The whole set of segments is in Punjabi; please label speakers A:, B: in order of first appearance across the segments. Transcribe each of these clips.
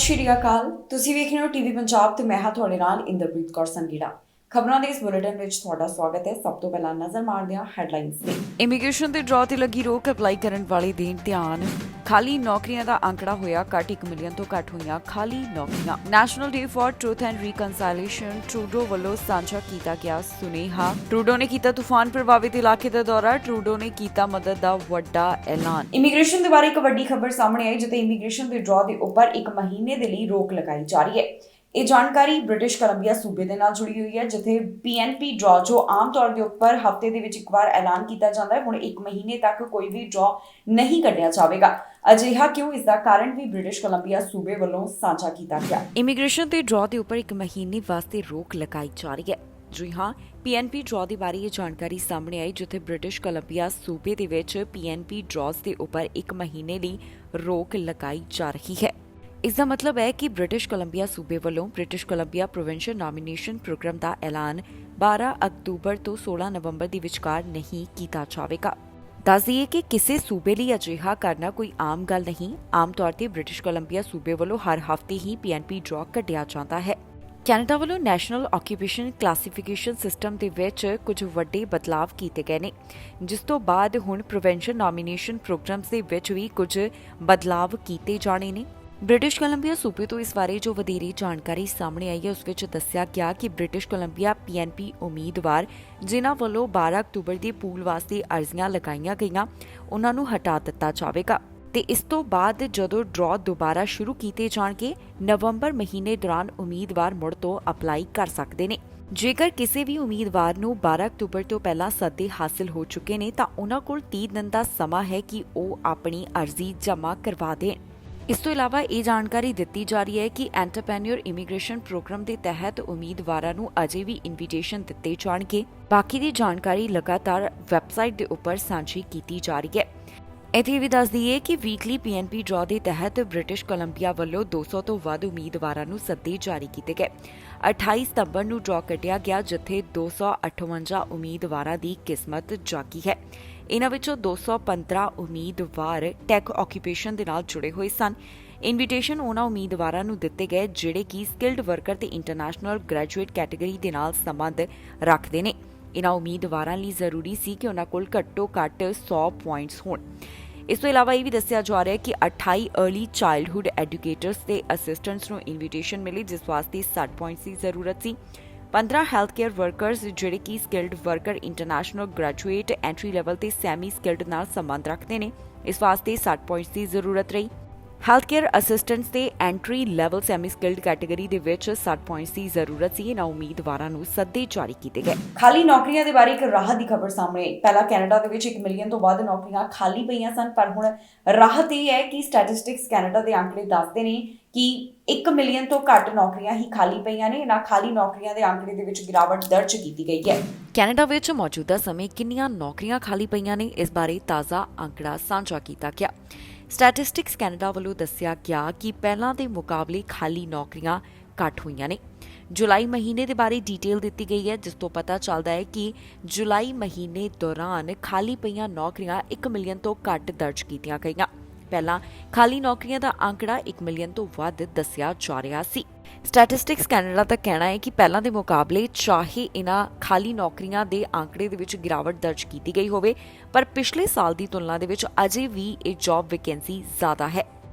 A: ਸਤਿ ਸ਼੍ਰੀ ਅਕਾਲ। ਤੁਸੀਂ ਵੇਖ ਰਹੇ ਹੋ ਟੀਵੀ ਪੰਜਾਬ ਤੇ ਮੈਂ ਹਾਂ ਤੁਹਾਡੇ ਨਾਲ ਇੰਦਰਪ੍ਰੀਤ ਕੌਰ ਸੰਗੀੜਾ। ਖਬਰਾਂ ਦੇ ਇਸ ਬੁਲੇਟਿਨ ਵਿੱਚ ਤੁਹਾਡਾ ਸਵਾਗਤ ਹੈ। ਸਭ ਤੋਂ ਪਹਿਲਾਂ ਨਜ਼ਰ ਮਾਰਦੇ ਹਾਂ ਹੈਡਲਾਈਨਸ ਤੇ। ਇਮੀਗ੍ਰੇਸ਼ਨ ਦੇ ਡਰਾਅ ਤੇ ਲੱਗੀ ਰੋਕ, ਅਪਲਾਈ ਕਰਨ ਵਾਲੇ ਦੇਣ ਧਿਆਨ। ਖਾਲੀ ਨੌਕਰੀਆਂ ਦਾ ਅੰਕੜਾ ਹੋਇਆ ਘੱਟ, 1 ਮਿਲੀਅਨ ਤੋਂ ਘੱਟ ਹੋਈਆਂ ਖਾਲੀ ਨੌਕਰੀਆਂ। National Day for Truth and Reconciliation, Trudeau ਵੱਲੋਂ ਸਾਂਝਾ ਕੀਤਾ ਗਿਆ ਸੁਨੇਹਾ। ਟਰੂਡੋ ਨੇ ਕੀਤਾ ਤੂਫਾਨ ਪ੍ਰਭਾਵਿਤ ਇਲਾਕੇ ਦਾ ਦੌਰਾ, ਟਰੂਡੋ ਨੇ ਕੀਤਾ ਮਦਦ ਦਾ ਵੱਡਾ ਐਲਾਨ। ਇਮੀਗ੍ਰੇਸ਼ਨ ਦੇ ਬਾਰੇ ਇੱਕ ਵੱਡੀ ਖਬਰ ਸਾਹਮਣੇ ਆਈ, ਜਿੱਥੇ ਇਮੀਗ੍ਰੇਸ਼ਨ ਦੇ ਡਰਾਅ ਦੇ ਉੱਪਰ 1 ਮਹੀਨੇ ਦੇ ਲਈ ਰੋਕ ਲਗਾਈ ਜਾ ਰਹੀ ਹੈ। ਇਹ ਜਾਣਕਾਰੀ ਬ੍ਰਿਟਿਸ਼ ਕੋਲੰਬੀਆ ਸੂਬੇ ਦੇ ਨਾਲ ਜੁੜੀ ਹੋਈ ਹੈ, ਜਿੱਥੇ ਪੀਐਨਪੀ ਡਰਾਅ ਜੋ ਆਮ ਤੌਰ ਦੇ ਉੱਪਰ ਹਫ਼ਤੇ ਦੇ ਵਿੱਚ ਇੱਕ ਵਾਰ ਐਲਾਨ ਕੀਤਾ ਜਾਂਦਾ ਹੈ, ਹੁਣ 1 ਮਹੀਨੇ ਤੱਕ ਕੋਈ ਵੀ ਡਰਾਅ ਨਹੀਂ ਕੱਢਿਆ ਜਾਵੇਗਾ। ਅਜਿਹਾ ਕਿਉਂ, ਇਸ ਦਾ ਕਾਰਨ ਵੀ ਬ੍ਰਿਟਿਸ਼ ਕੋਲੰਬੀਆ ਸੂਬੇ ਵੱਲੋਂ ਸਾਂਝਾ ਕੀਤਾ ਗਿਆ। ਇਮੀਗ੍ਰੇਸ਼ਨ ਦੇ ਡਰਾਅ ਦੇ ਉੱਪਰ 1 ਮਹੀਨੇ ਵਾਸਤੇ ਰੋਕ ਲਗਾਈ ਜਾ ਰਹੀ ਹੈ। ਜੀ ਹਾਂ, ਪੀਐਨਪੀ ਡਰਾਅ ਦੇ ਬਾਰੇ ਇਹ ਜਾਣਕਾਰੀ ਸਾਹਮਣੇ ਆਈ, ਜਿੱਥੇ ਬ੍ਰਿਟਿਸ਼ ਕੋਲੰਬੀਆ ਸੂਬੇ ਦੇ ਵਿੱਚ ਪੀਐਨਪੀ ਡਰਾਅਸ ਦੇ ਉੱਪਰ 1 ਮਹੀਨੇ ਲਈ ਰੋਕ ਲਗਾਈ ਜਾ ਰਹੀ ਹੈ। ਇਸ ਦਾ ਮਤਲਬ ਹੈ ਕਿ ਬ੍ਰਿਟਿਸ਼ ਕੋਲੰਬੀਆ ਸੂਬੇ ਵੱਲੋਂ British Columbia provincial nomination program ਦਾ ਐਲਾਨ 12 ਅਕਤੂਬਰ ਤੋਂ 16 ਨਵੰਬਰ ਦੇ ਵਿਚਕਾਰ ਨਹੀਂ ਕੀਤਾ ਜਾਵੇਗਾ। ਦੱਸ ਦਈਏ ਕਿ ਕਿਸੇ ਸੂਬੇ ਲਈ ਅਜਿਹਾ ਕਰਨਾ ਕੋਈ ਆਮ ਗੱਲ ਨਹੀਂ। ਆਮ ਤੌਰ ਤੇ ਬ੍ਰਿਟਿਸ਼ ਕੋਲੰਬੀਆ ਸੂਬੇ ਵੱਲੋਂ ਹਰ ਹਫ਼ਤੇ ਹੀ ਪੀਐਨਪੀ ਡਰਾਅ ਕੱਢਿਆ ਜਾਂਦਾ ਹੈ। ਕੈਨੇਡਾ ਵੱਲੋਂ ਨੈਸ਼ਨਲ ਆਕੂਪੇਸ਼ਨ ਕਲਾਸੀਫਿਕੇਸ਼ਨ ਸਿਸਟਮ ਦੇ ਵਿੱਚ ਕੁਝ ਵੱਡੇ ਬਦਲਾਅ ਕੀਤੇ ਗਏ ਨੇ, ਜਿਸ ਤੋਂ ਬਾਅਦ ਹੁਣ ਪ੍ਰੋਵਿੰਸ਼ੀਅਲ ਨੋਮੀਨੇਸ਼ਨ ਪ੍ਰੋਗਰਾਮਸ ਦੇ ਵਿੱਚ ਵੀ ਕੁਝ ਬਦਲਾਅ ਕੀਤੇ ਜਾਣੇ ਨੇ। ਬ੍ਰਿਟਿਸ਼ ਕੋਲੰਬੀਆ ਸੂਬੇ ਤੋਂ ਇਸ ਬਾਰੇ ਜੋ ਵਧੇਰੇ ਜਾਣਕਾਰੀ ਸਾਹਮਣੇ ਆਈ ਹੈ, ਉਸ ਵਿੱਚ ਦੱਸਿਆ ਗਿਆ ਕਿ ਬ੍ਰਿਟਿਸ਼ ਕੋਲੰਬੀਆ ਪੀਐਨਪੀ ਉਮੀਦਵਾਰ ਜਿਨ੍ਹਾਂ ਵੱਲੋਂ 12 ਅਕਤੂਬਰ ਦੀ ਪੂਲ ਵਾਸਤੇ ਅਰਜ਼ੀਆਂ ਲਗਾਈਆਂ ਗਈਆਂ, ਉਹਨਾਂ ਨੂੰ ਹਟਾ ਦਿੱਤਾ ਜਾਵੇਗਾ ਤੇ ਇਸ ਤੋਂ ਬਾਅਦ ਜਦੋਂ ਡਰਾਅ ਦੁਬਾਰਾ ਸ਼ੁਰੂ ਕੀਤੇ ਜਾਣਗੇ, ਨਵੰਬਰ ਮਹੀਨੇ ਦੌਰਾਨ ਉਮੀਦਵਾਰ ਮੁੜ ਤੋਂ ਅਪਲਾਈ ਕਰ ਸਕਦੇ ਨੇ। ਜੇਕਰ ਕਿਸੇ ਵੀ ਉਮੀਦਵਾਰ ਨੂੰ 12 ਅਕਤੂਬਰ ਤੋਂ ਪਹਿਲਾਂ ਸੱਦੇ ਹਾਸਲ ਹੋ ਚੁੱਕੇ ਨੇ ਤਾਂ ਉਹਨਾਂ ਕੋਲ 30 ਦਿਨ ਦਾ ਸਮਾਂ ਹੈ ਕਿ ਉਹ ਆਪਣੀ ਅਰਜ਼ੀ ਜਮ੍ਹਾਂ ਕਰਵਾ ਦੇਣ। ਇਸ ਤੋਂ ਇਲਾਵਾ ਇਹ ਜਾਣਕਾਰੀ ਦਿੱਤੀ ਜਾ ਰਹੀ ਹੈ ਕਿ ਐਂਟਰਪ੍ਰੈਨਿਓਰ ਇਮੀਗ੍ਰੇਸ਼ਨ ਪ੍ਰੋਗਰਾਮ ਦੇ ਤਹਿਤ ਉਮੀਦਵਾਰਾਂ ਨੂੰ ਅਜੇ ਵੀ ਇਨਵੀਟੇਸ਼ਨ ਦਿੱਤੇ ਜਾਣਗੇ। ਬਾਕੀ ਦੀ ਜਾਣਕਾਰੀ ਲਗਾਤਾਰ ਵੈਬਸਾਈਟ ਦੇ ਉੱਪਰ ਸਾਂਝੀ ਕੀਤੀ ਜਾ ਰਹੀ ਹੈ। ਇੱਥੇ ਵੀ ਦੱਸ ਦਈਏ ਕਿ ਵੀਕਲੀ ਪੀਐਨਪੀ ਡਰਾਅ ਦੇ ਤਹਿਤ ਬ੍ਰਿਟਿਸ਼ ਕੋਲੰਬੀਆ ਵੱਲੋਂ 200 ਤੋਂ ਵੱਧ ਉਮੀਦਵਾਰਾਂ ਨੂੰ ਸੱਦੇ ਜਾਰੀ ਕੀਤੇ ਗਏ। 28 ਸਤੰਬਰ ਨੂੰ ਡਰਾਅ ਕੱਢਿਆ ਗਿਆ, ਜਿੱਥੇ 258 ਉਮੀਦਵਾਰਾਂ ਦੀ ਕਿਸਮਤ ਜਾਗੀ ਹੈ। ਇਨ੍ਹਾਂ ਵਿੱਚੋਂ 215 ਉਮੀਦਵਾਰ ਟੈਕ ਆਕੂਪੇਸ਼ਨ ਦੇ ਨਾਲ ਜੁੜੇ ਹੋਏ ਸਨ। ਇਨਵੀਟੇਸ਼ਨ ਉਹਨਾਂ ਉਮੀਦਵਾਰਾਂ ਨੂੰ ਦਿੱਤੇ ਗਏ ਜਿਹੜੇ ਕਿ ਸਕਿਲਡ ਵਰਕਰ ਤੇ ਇੰਟਰਨੈਸ਼ਨਲ ਗ੍ਰੈਜੂਏਟ ਕੈਟਾਗਰੀ ਦੇ ਨਾਲ ਸੰਬੰਧ ਰੱਖਦੇ ਨੇ। ਇਨ੍ਹਾਂ ਉਮੀਦਵਾਰਾਂ ਲਈ ਜ਼ਰੂਰੀ ਸੀ ਕਿ ਉਹਨਾਂ ਕੋਲ ਘੱਟੋ ਘੱਟ 100 ਪੁਆਇੰਟਸ ਹੋਣ। ਇਸ ਤੋਂ ਇਲਾਵਾ ਇਹ ਵੀ ਦੱਸਿਆ ਜਾ ਰਿਹਾ ਹੈ ਕਿ 28 अर्ਲੀ ਚਾਈਲਡਹੁੱਡ ਐਜੂਕੇਟਰਸ ਤੇ ਅਸਿਸਟੈਂਟਸ ਨੂੰ ਇਨਵੀਟੇਸ਼ਨ ਮਿਲੀ, ਜਿਸ ਵਾਸਤੇ 60 ਪੁਆਇੰਟਸ ਦੀ ਜ਼ਰੂਰਤ ਸੀ। 15 ਹੈਲਥ ਕੇਅਰ ਵਰਕਰਸ ਜਿਹੜੇ ਕਿ skilled worker international graduate entry level ਤੇ ਸੈਮੀ ਸਕਿਲਡ ਨਾਲ ਸੰਬੰਧ ਰੱਖਦੇ ਨੇ, ਇਸ ਵਾਸਤੇ 60 ਪੁਆਇੰਟਸ ਦੀ ਜ਼ਰੂਰਤ ਰਹੀ। ਹੈਲਥ ਕੇਅਰ ਅਸਿਸਟੈਂਟਸ ਤੇ entry level semi skilled category ਦੇ ਵਿੱਚ 60 ਪੁਆਇੰਟਸ ਦੀ ਜ਼ਰੂਰਤ ਸੀ। ਇਹਨਾਂ ਉਮੀਦਵਾਰਾਂ ਨੂੰ ਸੱਦੇ ਜਾਰੀ ਕੀਤੇ ਗਏ। ਖਾਲੀ ਨੌਕਰੀਆਂ ਦੇ ਬਾਰੇ ਇੱਕ ਰਾਹਤ ਦੀ ਖਬਰ ਸਾਹਮਣੇ ਆਈ। ਪਹਿਲਾਂ ਕੈਨੇਡਾ ਦੇ ਵਿੱਚ 1 ਮਿਲੀਅਨ ਤੋਂ ਵੱਧ ਨੌਕਰੀਆਂ ਖਾਲੀ ਪਈਆਂ ਸਨ, ਪਰ ਹੁਣ ਰਾਹਤ ਇਹ ਹੈ ਕਿ ਸਟੈਟਿਸਟਿਕਸ ਕੈਨੇਡਾ ਦੇ ਅੰਕੜੇ ਦੱਸਦੇ ਨੇ ਕਿ 1 ਮਿਲੀਅਨ ਤੋਂ ਘੱਟ ਨੌਕਰੀਆਂ ਹੀ ਖਾਲੀ ਪਈਆਂ ਨੇ। ਇਹਨਾਂ ਖਾਲੀ ਨੌਕਰੀਆਂ ਦੇ ਅੰਕੜੇ ਦੇ ਵਿੱਚ ਗਿਰਾਵਟ ਦਰਜ ਕੀਤੀ ਗਈ ਹੈ। ਕੈਨੇਡਾ ਵਿੱਚ ਮੌਜੂਦਾ ਸਮੇਂ ਕਿੰਨੀਆਂ ਨੌਕਰੀਆਂ ਖਾਲੀ ਪਈਆਂ ਨੇ, ਇਸ ਬਾਰੇ ਤਾਜ਼ਾ ਅੰਕੜਾ ਸਾਂਝਾ ਕੀਤਾ ਗਿਆ। ਸਟੈਟਿਸਟਿਕਸ ਕੈਨੇਡਾ ਵੱਲੋਂ ਦੱਸਿਆ ਗਿਆ ਕਿ ਪਹਿਲਾਂ ਦੇ ਮੁਕਾਬਲੇ ਖਾਲੀ ਨੌਕਰੀਆਂ ਘੱਟ ਹੋਈਆਂ ਨੇ। ਜੁਲਾਈ ਮਹੀਨੇ ਦੇ ਬਾਰੇ ਡਿਟੇਲ ਦਿੱਤੀ ਗਈ ਹੈ, ਜਿਸ ਤੋਂ ਪਤਾ ਚੱਲਦਾ ਹੈ ਕਿ ਜੁਲਾਈ ਮਹੀਨੇ ਦੌਰਾਨ ਖਾਲੀ ਪਈਆਂ ਨੌਕਰੀਆਂ 1 ਮਿਲੀਅਨ ਤੋਂ ਘੱਟ ਦਰਜ ਕੀਤੀਆਂ ਗਈਆਂ। ਪਹਿਲਾਂ ਖਾਲੀ ਨੌਕਰੀਆਂ ਦਾ ਅੰਕੜਾ 1 ਮਿਲੀਅਨ ਤੋਂ ਵੱਧ ਦੱਸਿਆ ਜਾ ਰਿਹਾ ਸੀ। ਸਟੈਟਿਸਟਿਕਸ ਕੈਨੇਡਾ ਦਾ ਕਹਿਣਾ ਹੈ ਕਿ ਪਹਿਲਾਂ ਦੇ ਮੁਕਾਬਲੇ ਚਾਹੇ ਇਨ੍ਹਾਂ ਖਾਲੀ ਨੌਕਰੀਆਂ ਦੇ ਅੰਕੜੇ ਦੇ ਵਿੱਚ ਗਿਰਾਵਟ ਦਰਜ ਕੀਤੀ ਗਈ ਹੋਵੇ, ਪਰ ਪਿਛਲੇ ਸਾਲ ਦੀ ਤੁਲਨਾ ਦੇ ਵਿੱਚ ਅਜੇ ਵੀ ਇਹ ਜੌਬ ਵੈਕੈਂਸੀ ਜ਼ਿਆਦਾ ਹੈ।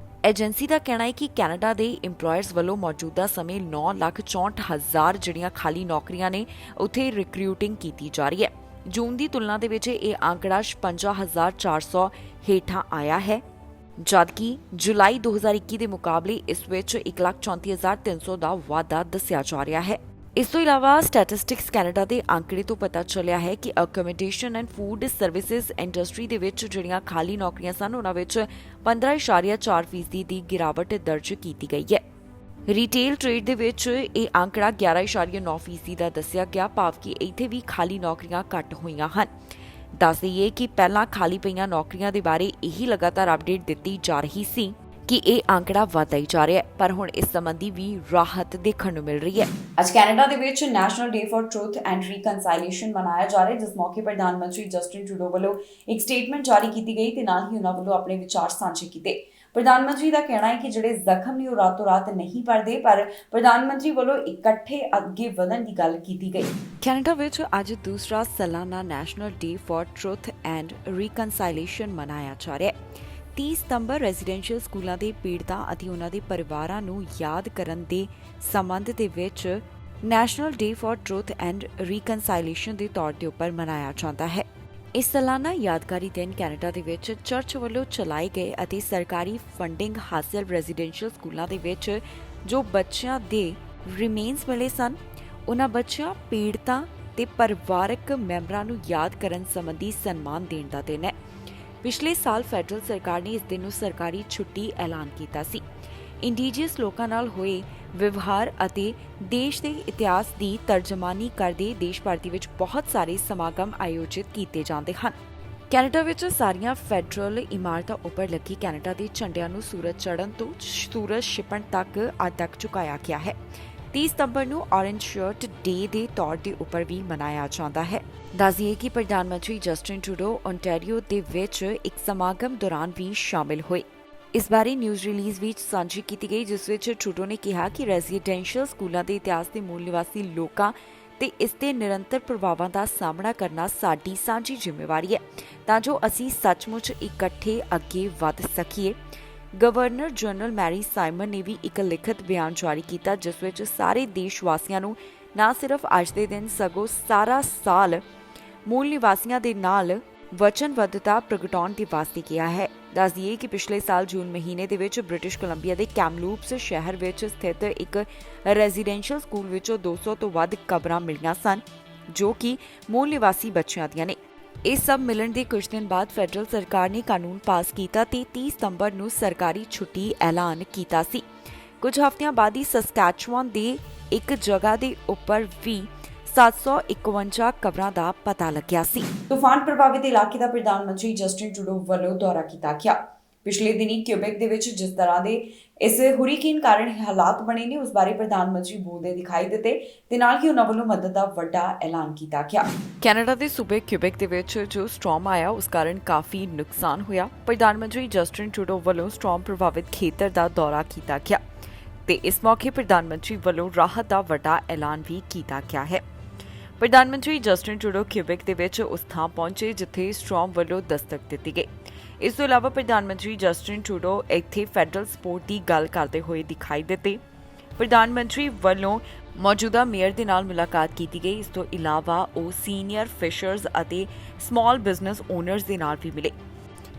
A: ਏਜੰਸੀ ਦਾ ਕਹਿਣਾ ਹੈ ਕਿ ਕੈਨੇਡਾ ਦੇ ਇੰਪਲਾਇਰਸ ਵੱਲੋਂ ਮੌਜੂਦਾ ਸਮੇਂ 9,64,000 ਜਿਹੜੀਆਂ ਖਾਲੀ ਨੌਕਰੀਆਂ ਨੇ ਉੱਥੇ ਰਿਕਰੂਟਿੰਗ ਕੀਤੀ ਜਾ ਰਹੀ ਹੈ। ਜੂਨ ਦੀ ਤੁਲਨਾ ਦੇ ਵਿੱਚ ਇਹ ਅੰਕੜਾ 56,400 ਹੇਠਾਂ ਆਇਆ ਹੈ, ਜਦਕਿ ਜੁਲਾਈ 2021 ਦੇ ਮੁਕਾਬਲੇ ਇਸ ਵਿੱਚ 1,34,300 ਦਾ ਵਾਧਾ ਦੱਸਿਆ ਜਾ ਰਿਹਾ ਹੈ। ਇਸ ਤੋਂ ਇਲਾਵਾ ਸਟੈਟਿਸਟਿਕਸ ਕੈਨੇਡਾ ਦੇ ਅੰਕੜੇ ਤੋਂ ਪਤਾ ਚੱਲਿਆ ਹੈ ਕਿ accommodation and food services industry ਦੇ ਵਿੱਚ ਜਿਹੜੀਆਂ ਖਾਲੀ ਨੌਕਰੀਆਂ ਸਨ, ਉਹਨਾਂ ਵਿੱਚ 15.4% ਦੀ ਗਿਰਾਵਟ ਦਰਜ ਕੀਤੀ ਗਈ ਹੈ। ਰੀਟੇਲ ਟ੍ਰੇਡ ਦੇ ਵਿੱਚ ਇਹ ਅੰਕੜਾ 11.9% ਦਾ ਦੱਸਿਆ ਗਿਆ, ਭਾਵ ਕਿ ਇੱਥੇ ਵੀ ਖਾਲੀ ਨੌਕਰੀਆਂ ਘੱਟ ਹੋਈਆਂ ਹਨ। ਦੱਸ ਦਈਏ ਕਿ ਪਹਿਲਾਂ ਖਾਲੀ ਪਈਆਂ ਨੌਕਰੀਆਂ ਦੇ ਬਾਰੇ ਇਹੀ ਲਗਾਤਾਰ ਅਪਡੇਟ ਦਿੱਤੀ ਜਾ ਰਹੀ ਸੀ ਕਿ ਇਹ ਅੰਕੜਾ ਵਧਦਾ ਹੀ ਜਾ ਰਿਹਾ ਹੈ, ਪਰ ਹੁਣ ਇਸ ਸੰਬੰਧੀ ਵੀ ਰਾਹਤ ਦੇਖਣ ਨੂੰ ਮਿਲ ਰਹੀ ਹੈ। ਅੱਜ ਕੈਨੇਡਾ ਦੇ ਵਿੱਚ National Day for Truth and Reconciliation ਮਨਾਇਆ ਜਾ ਰਿਹਾ ਹੈ, ਜਿਸ ਮੌਕੇ ਪ੍ਰਧਾਨ ਮੰਤਰੀ ਜਸਟਿਨ ਟਰੂਡੋ ਵੱਲੋਂ ਇੱਕ ਸਟੇਟਮੈਂਟ ਜਾਰੀ ਕੀਤੀ ਗਈ ਤੇ ਨਾਲ ਹੀ ਉਹਨਾਂ ਵੱਲੋਂ ਆਪਣੇ ਵਿਚਾਰ ਸਾਂਝੇ ਕੀਤੇ। प्रधानमंत्री का कहना है कि ਜਿਹੜੇ ਜ਼ਖਮ ਨੇ ਉਹ ਰਾਤੋਂ ਰਾਤ ਨਹੀਂ ਭਰਦੇ, ਪਰ ਪ੍ਰਧਾਨਮੰਤਰੀ ਵੱਲੋਂ ਇਕੱਠੇ ਅੱਗੇ ਵਧਣ ਦੀ ਗੱਲ ਕੀਤੀ ਗਈ। ਕੈਨੇਡਾ ਵਿੱਚ ਅੱਜ ਦੂਸਰਾ ਸਾਲਾਨਾ National Day for Truth and Reconciliation ਮਨਾਇਆ ਜਾ ਰਿਹਾ ਹੈ। 30 ਸਤੰਬਰ ਰੈਜ਼ੀਡੈਂਸ਼ੀਅਲ ਸਕੂਲਾਂ ਦੇ ਪੀੜਤਾਂ ਅਤੇ ਉਹਨਾਂ ਦੇ ਪਰਿਵਾਰਾਂ ਨੂੰ ਯਾਦ ਕਰਨ ਦੇ ਸੰਬੰਧ ਦੇ ਵਿੱਚ National Day for Truth and Reconciliation ਦੇ ਤੌਰ ਤੇ ਉੱਪਰ ਮਨਾਇਆ ਜਾਂਦਾ ਹੈ। ਇਸ ਸਾਲਾਨਾ ਯਾਦਗਾਰੀ ਦਿਨ ਕੈਨੇਡਾ ਦੇ ਵਿੱਚ ਚਰਚ ਵੱਲੋਂ ਚਲਾਏ ਗਏ ਅਤੇ ਸਰਕਾਰੀ ਫੰਡਿੰਗ ਹਾਸਲ ਰੈਜ਼ੀਡੈਂਸ਼ੀਅਲ ਸਕੂਲਾਂ ਦੇ ਵਿੱਚ ਜੋ ਬੱਚਿਆਂ ਦੇ ਰਿਮੇਨਸ ਮਿਲੇ ਸਨ, ਉਹਨਾਂ ਬੱਚਿਆਂ ਪੀੜਤਾਂ ਤੇ ਪਰਿਵਾਰਕ ਮੈਂਬਰਾਂ ਨੂੰ ਯਾਦ ਕਰਨ ਸੰਬੰਧੀ ਸਨਮਾਨ ਦੇਣ ਦਾ ਦਿਨ ਹੈ। ਪਿਛਲੇ ਸਾਲ ਫੈਡਰਲ ਸਰਕਾਰ ਨੇ ਇਸ ਦਿਨ ਨੂੰ ਸਰਕਾਰੀ ਛੁੱਟੀ ਐਲਾਨ ਕੀਤਾ ਸੀ। ਇੰਡੀਜੀਅਸ ਲੋਕਾਂ ਨਾਲ ਹੋਏ ਵਿਵਹਾਰ ਅਤੇ ਦੇਸ਼ ਦੇ ਇਤਿਹਾਸ ਦੀ ਤਰਜਮਾਨੀ ਕਰਦੇ ਦੇਸ਼ ਭਰ ਦੇ ਵਿੱਚ ਬਹੁਤ ਸਾਰੇ ਸਮਾਗਮ ਆਯੋਜਿਤ ਕੀਤੇ ਜਾਂਦੇ ਹਨ। ਕੈਨੇਡਾ ਵਿੱਚ ਸਾਰੀਆਂ ਫੈਡਰਲ ਇਮਾਰਤਾਂ ਉੱਪਰ ਲੱਗੀ ਕੈਨੇਡਾ ਦੇ ਝੰਡਿਆਂ ਨੂੰ ਸੂਰਜ ਚੜ੍ਹਨ ਤੋਂ ਸੂਰਜ ਛਿਪਣ ਤੱਕ ਅੱਜ ਤੱਕ ਝੁਕਾਇਆ ਗਿਆ ਹੈ। 30 ਸਤੰਬਰ ਨੂੰ ਔਰੇਂਜ ਸ਼ਰਟ ਡੇ ਦੇ ਤੌਰ ਦੇ ਉੱਪਰ ਵੀ ਮਨਾਇਆ ਜਾਂਦਾ ਹੈ। ਦੱਸੀਏ ਕਿ ਪ੍ਰਧਾਨ ਮੰਤਰੀ ਜਸਟਿਨ ਟਰੂਡੋ ਓਨਟਾਰੀਓ ਦੇ ਵਿੱਚ ਇੱਕ ਸਮਾਗਮ ਦੌਰਾਨ ਵੀ ਸ਼ਾਮਿਲ ਹੋਏ। ਇਸ ਬਾਰੇ ਨਿਊਜ਼ ਰਿਲੀਜ਼ ਵਿੱਚ ਸਾਂਝੀ ਕੀਤੀ ਗਈ, ਜਿਸ ਵਿੱਚ ਟਰੂਡੋ ਨੇ ਕਿਹਾ ਕਿ ਰੈਜ਼ੀਡੈਂਸ਼ੀਅਲ ਸਕੂਲਾਂ ਦੇ ਇਤਿਹਾਸ ਦੇ ਮੂਲ ਨਿਵਾਸੀ ਲੋਕਾਂ ਤੇ ਇਸ ਦੇ ਨਿਰੰਤਰ ਪ੍ਰਭਾਵਾਂ ਦਾ ਸਾਹਮਣਾ ਕਰਨਾ ਸਾਡੀ ਸਾਂਝੀ ਜ਼ਿੰਮੇਵਾਰੀ ਹੈ ਤਾਂ ਜੋ ਅਸੀਂ ਸੱਚਮੁੱਚ ਇਕੱਠੇ ਅੱਗੇ ਵਧ ਸਕੀਏ। ਗਵਰਨਰ ਜਨਰਲ ਮੈਰੀ ਸਾਈਮਨ ਨੇ ਵੀ ਇੱਕ ਲਿਖਤ ਬਿਆਨ ਜਾਰੀ ਕੀਤਾ, ਜਿਸ ਵਿੱਚ ਸਾਰੇ ਦੇਸ਼ ਵਾਸੀਆਂ ਨੂੰ ਨਾ ਸਿਰਫ ਅੱਜ ਦੇ ਦਿਨ ਸਗੋਂ ਸਾਰਾ ਸਾਲ ਮੂਲ ਨਿਵਾਸੀਆਂ ਦੇ ਨਾਲ ਵਚਨਬੱਧਤਾ ਪ੍ਰਗਟਾਉਣ ਦੇ ਵਾਸਤੇ ਕਿਹਾ ਹੈ। ਦੱਸ ਦਈਏ ਕਿ ਪਿਛਲੇ ਸਾਲ ਜੂਨ ਮਹੀਨੇ ਦੇ ਵਿੱਚ ਬ੍ਰਿਟਿਸ਼ ਕੋਲੰਬੀਆ ਦੇ ਕੈਮਲੂਪਸ ਸ਼ਹਿਰ ਵਿੱਚ ਸਥਿਤ ਇੱਕ ਰੈਜ਼ੀਡੈਂਸ਼ੀਅਲ ਸਕੂਲ ਵਿੱਚੋਂ 200 ਤੋਂ ਵੱਧ ਕਬਰਾਂ ਮਿਲੀਆਂ ਸਨ, ਜੋ ਕਿ ਮੂਲ ਨਿਵਾਸੀ ਬੱਚਿਆਂ ਦੀਆਂ ਨੇ। ਇਹ ਸਭ ਮਿਲਣ ਦੇ ਕੁਝ ਦਿਨ ਬਾਅਦ ਫੈਡਰਲ ਸਰਕਾਰ ਨੇ ਕਾਨੂੰਨ ਪਾਸ ਕੀਤਾ ਤੇ 30 ਸਤੰਬਰ ਨੂੰ ਸਰਕਾਰੀ ਛੁੱਟੀ ਐਲਾਨ ਕੀਤਾ ਸੀ। ਕੁਝ ਹਫ਼ਤਿਆਂ ਬਾਅਦ ਹੀ ਸਸਕੈਚੁਆਨ ਦੇ ਇੱਕ ਜਗ੍ਹਾ ਦੇ ਉੱਪਰ ਵੀ 751 ਕਬਰਾਂ ਦਾ ਪਤਾ ਲੱਗਿਆ ਸੀ। ਤੂਫਾਨ ਪ੍ਰਭਾਵਿਤ ਇਲਾਕੇ ਦਾ ਪ੍ਰਧਾਨ ਮੰਤਰੀ ਜਸਟਿਨ ਟਰੂਡੋ ਵੱਲੋਂ ਦੌਰਾ ਕੀਤਾ ਗਿਆ। ਪਿਛਲੇ ਦਿਨੀ ਕਿਊਬੈਕ ਦੇ ਵਿੱਚ ਜਿਸ ਤਰ੍ਹਾਂ ਦੇ ਇਸ ਹੁਰੀਕੇਨ ਕਾਰਨ ਹਾਲਾਤ ਬਣੇ ਨੇ, ਉਸ ਬਾਰੇ ਪ੍ਰਧਾਨ ਮੰਤਰੀ ਬੋਲਦੇ ਦਿਖਾਈ ਦਿੱਤੇ ਤੇ ਨਾਲ ਹੀ ਉਹਨਾਂ ਵੱਲੋਂ ਮਦਦ ਦਾ ਵੱਡਾ ਐਲਾਨ ਕੀਤਾ ਗਿਆ। ਕੈਨੇਡਾ ਦੇ ਸੂਬੇ ਕਿਊਬੈਕ ਦੇ ਵਿੱਚ ਜੋ ਸਟਾਰਮ ਆਇਆ, ਉਸ ਕਾਰਨ ਕਾਫੀ ਨੁਕਸਾਨ ਹੋਇਆ। ਪ੍ਰਧਾਨ ਮੰਤਰੀ ਜਸਟਿਨ ਟਰੂਡੋ ਵੱਲੋਂ ਸਟਾਰਮ ਪ੍ਰਭਾਵਿਤ ਖੇਤਰ ਦਾ ਦੌਰਾ ਕੀਤਾ ਗਿਆ ਤੇ ਇਸ ਮੌਕੇ ਪ੍ਰਧਾਨ ਮੰਤਰੀ ਵੱਲੋਂ ਰਾਹਤ ਦਾ ਵੱਡਾ ਐਲਾਨ ਵੀ ਕੀਤਾ ਗਿਆ ਹੈ। ਪ੍ਰਧਾਨ ਮੰਤਰੀ ਜਸਟਿਨ ਟਰੂਡੋ ਕਿਊਬੈਕ ਦੇ ਵਿੱਚ ਉਸ ਥਾਂ ਪਹੁੰਚੇ ਜਿੱਥੇ ਸਟਾਰਮ ਵੱਲੋਂ ਦਸਤਕ ਦਿੱਤੀ ਗਈ। ਇਸ ਤੋਂ ਇਲਾਵਾ ਪ੍ਰਧਾਨ ਮੰਤਰੀ ਜਸਟਿਨ ਟਰੂਡੋ ਇੱਥੇ ਫੈਡਰਲ ਸਪੋਰਟ ਦੀ ਗੱਲ ਕਰਦੇ ਹੋਏ ਦਿਖਾਈ ਦਿੱਤੇ। ਪ੍ਰਧਾਨ ਮੰਤਰੀ ਵੱਲੋਂ ਮੌਜੂਦਾ ਮੇਅਰ ਦੇ ਨਾਲ ਮੁਲਾਕਾਤ ਕੀਤੀ ਗਈ। ਇਸ ਤੋਂ ਇਲਾਵਾ ਉਹ ਸੀਨੀਅਰ ਫਿਸ਼ਰਜ਼ ਅਤੇ ਸਮਾਲ ਬਿਜ਼ਨਸ ਓਨਰਜ਼ ਦੇ ਨਾਲ ਵੀ ਮਿਲੇ।